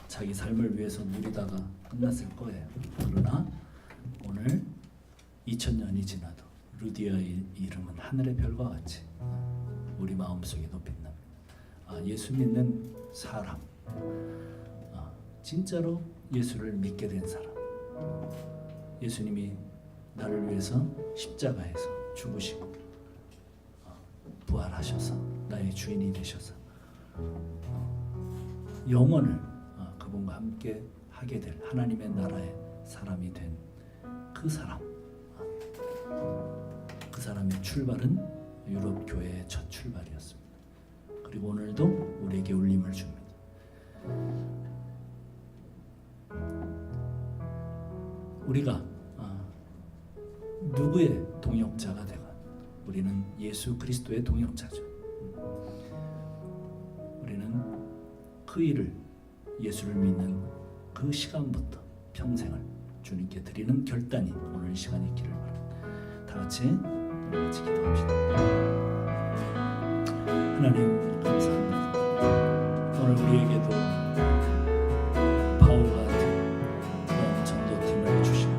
자기 삶을 위해서 누리다가 끝났을 거예요. 그러나 오늘 2000년이 지나도 루디아의 이름은 하늘의 별과 같이 우리 마음속에도 빛납니다. 예수 믿는 사람, 진짜로 예수를 믿게 된 사람, 예수님이 나를 위해서 십자가에서 죽으시고 부활하셔서 나의 주인이 되셔서 영원을 그분과 함께 하게 될 하나님의 나라의 사람이 된 그 사람, 그 사람의 출발은 유럽 교회의 첫 출발이었습니다. 그리고 오늘도 우리에게 울림을 줍니다. 우리가 누구의 동역자가 되건 우리는 예수 그리스도의 동역자죠. 우리는 그 일을, 예수를 믿는 그 시간부터 평생을 주님께 드리는 결단이 오늘 시간이 있기를 바랍니다. 다 같이 기도합시다. 하나님 감사합니다. 오늘 우리에게도 바울과 같은 그런 전도팀을 주시고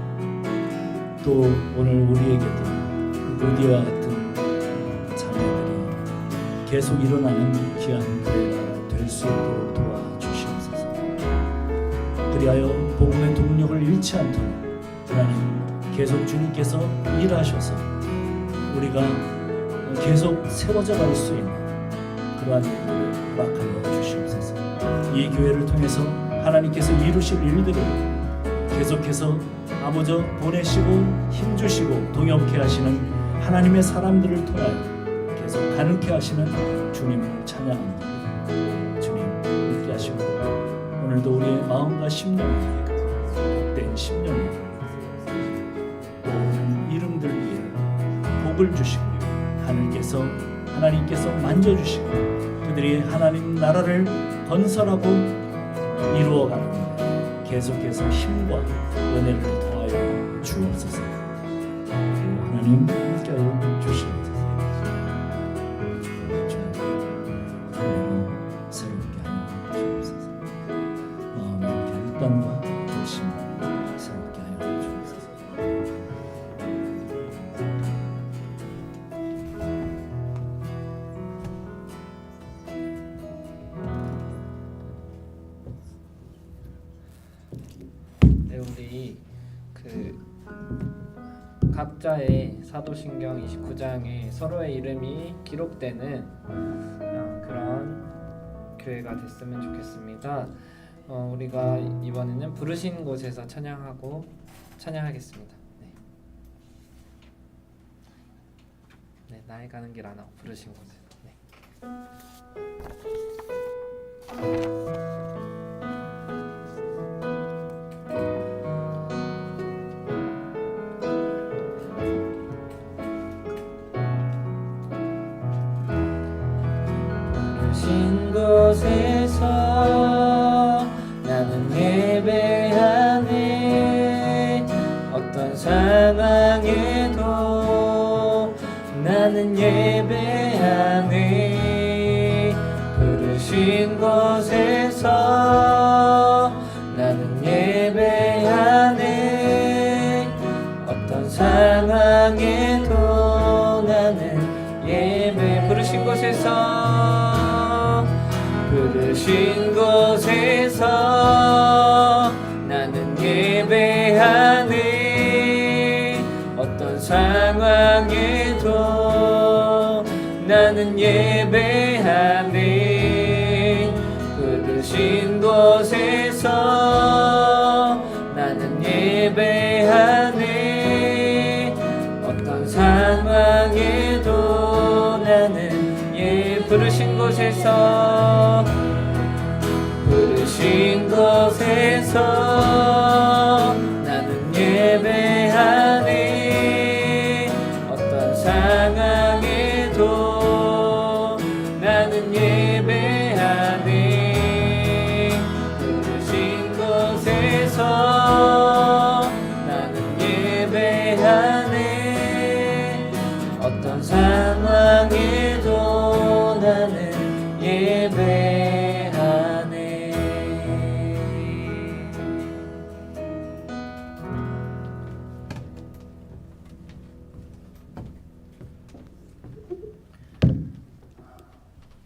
또 오늘 우리에게도 루디와 같은 자매들이 계속 일어나는 귀한 교회가 될 수 있도록 도와주시옵소서. 그리하여 복음의 동력을 잃지 않도록 하나님 계속 주님께서 일하셔서 우리가 계속 세워져 갈 수 있는 그러한 일들을 허락하여 주시옵소서. 이 교회를 통해서 하나님께서 이루실 일들을 계속해서 아버지 보내시고 힘주시고 동역케 하시는 하나님의 사람들을 통하여 계속 가능케 하시는 주님을 찬양합니다. 주님 함께 하시고 오늘도 우리의 마음과 심령에 복된 심령에 모든 이름들 위해 복을 주시고 하나님께서 만져주시고 그들이 하나님 나라를 건설하고 이루어가는 데 계속해서 힘과 은혜를 더하여 주옵소서. 하나님 함께하여 주시옵소서. 주님 새롭게 하여 주옵소서. 마음의 결단과 결심 새롭게 하여 주옵소서. 네, 우리 각자의 사도신경 29장에 서로의 이름이 기록되는 그런 교회가 됐으면 좋겠습니다. 우리가 이번에는 부르신 곳에서 찬양하겠습니다. 네, 나의 가는 길 안 하고 부르신 곳에서. 부르신 곳에서 나는 예배하네. 어떤 상황에도 나는 예배하네. 부르신 곳에서 나는 예배하네. 어떤 상황에도 나는 예배. 부르신 곳에서 나는 예배하네. 어떤 상황에도 나는 예배하네. 부르신 곳에서 나는 예배하네. 어떤 상황에도 나는 부르신 곳에서 나는 예배하네. 어떤 상황에도 나는 예배하네. 부르신 곳에서 나는 예배하네. 어떤 상황에도 나는 예배하네.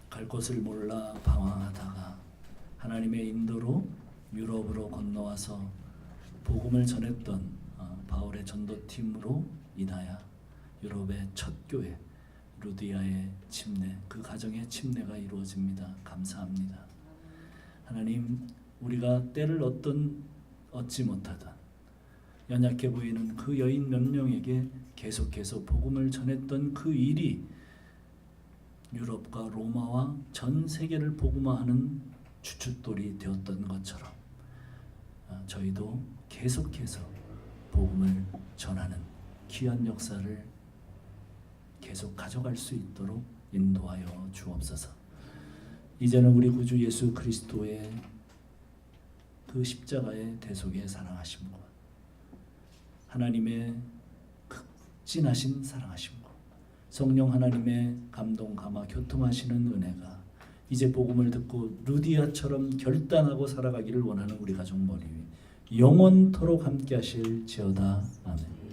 갈 곳을 몰라 방황하다가 하나님의 인도로 유럽으로 건너와서 복음을 전했던 바울의 전도팀으로 인하여 유럽의 첫 교회 루디아의 침례, 그 가정의 침례가 이루어집니다. 감사합니다. 하나님, 우리가 때를 얻지 못하던 연약해 보이는 그 여인 몇 명에게 계속해서 복음을 전했던 그 일이 유럽과 로마와 전 세계를 복음화하는 주춧돌이 되었던 것처럼 저희도 계속해서 복음을 전하는 귀한 역사를 계속 가져갈 수 있도록 인도하여 주옵소서. 이제는 우리 구주 예수 그리스도의 그 십자가의 대속의 사랑하심과 하나님의 극진하신 사랑하심과 성령 하나님의 감동 감화 교통하시는 은혜가 이제 복음을 듣고 루디아처럼 결단하고 살아가기를 원하는 우리 가족 머리 위 영원토록 함께 하실지어다. 아멘.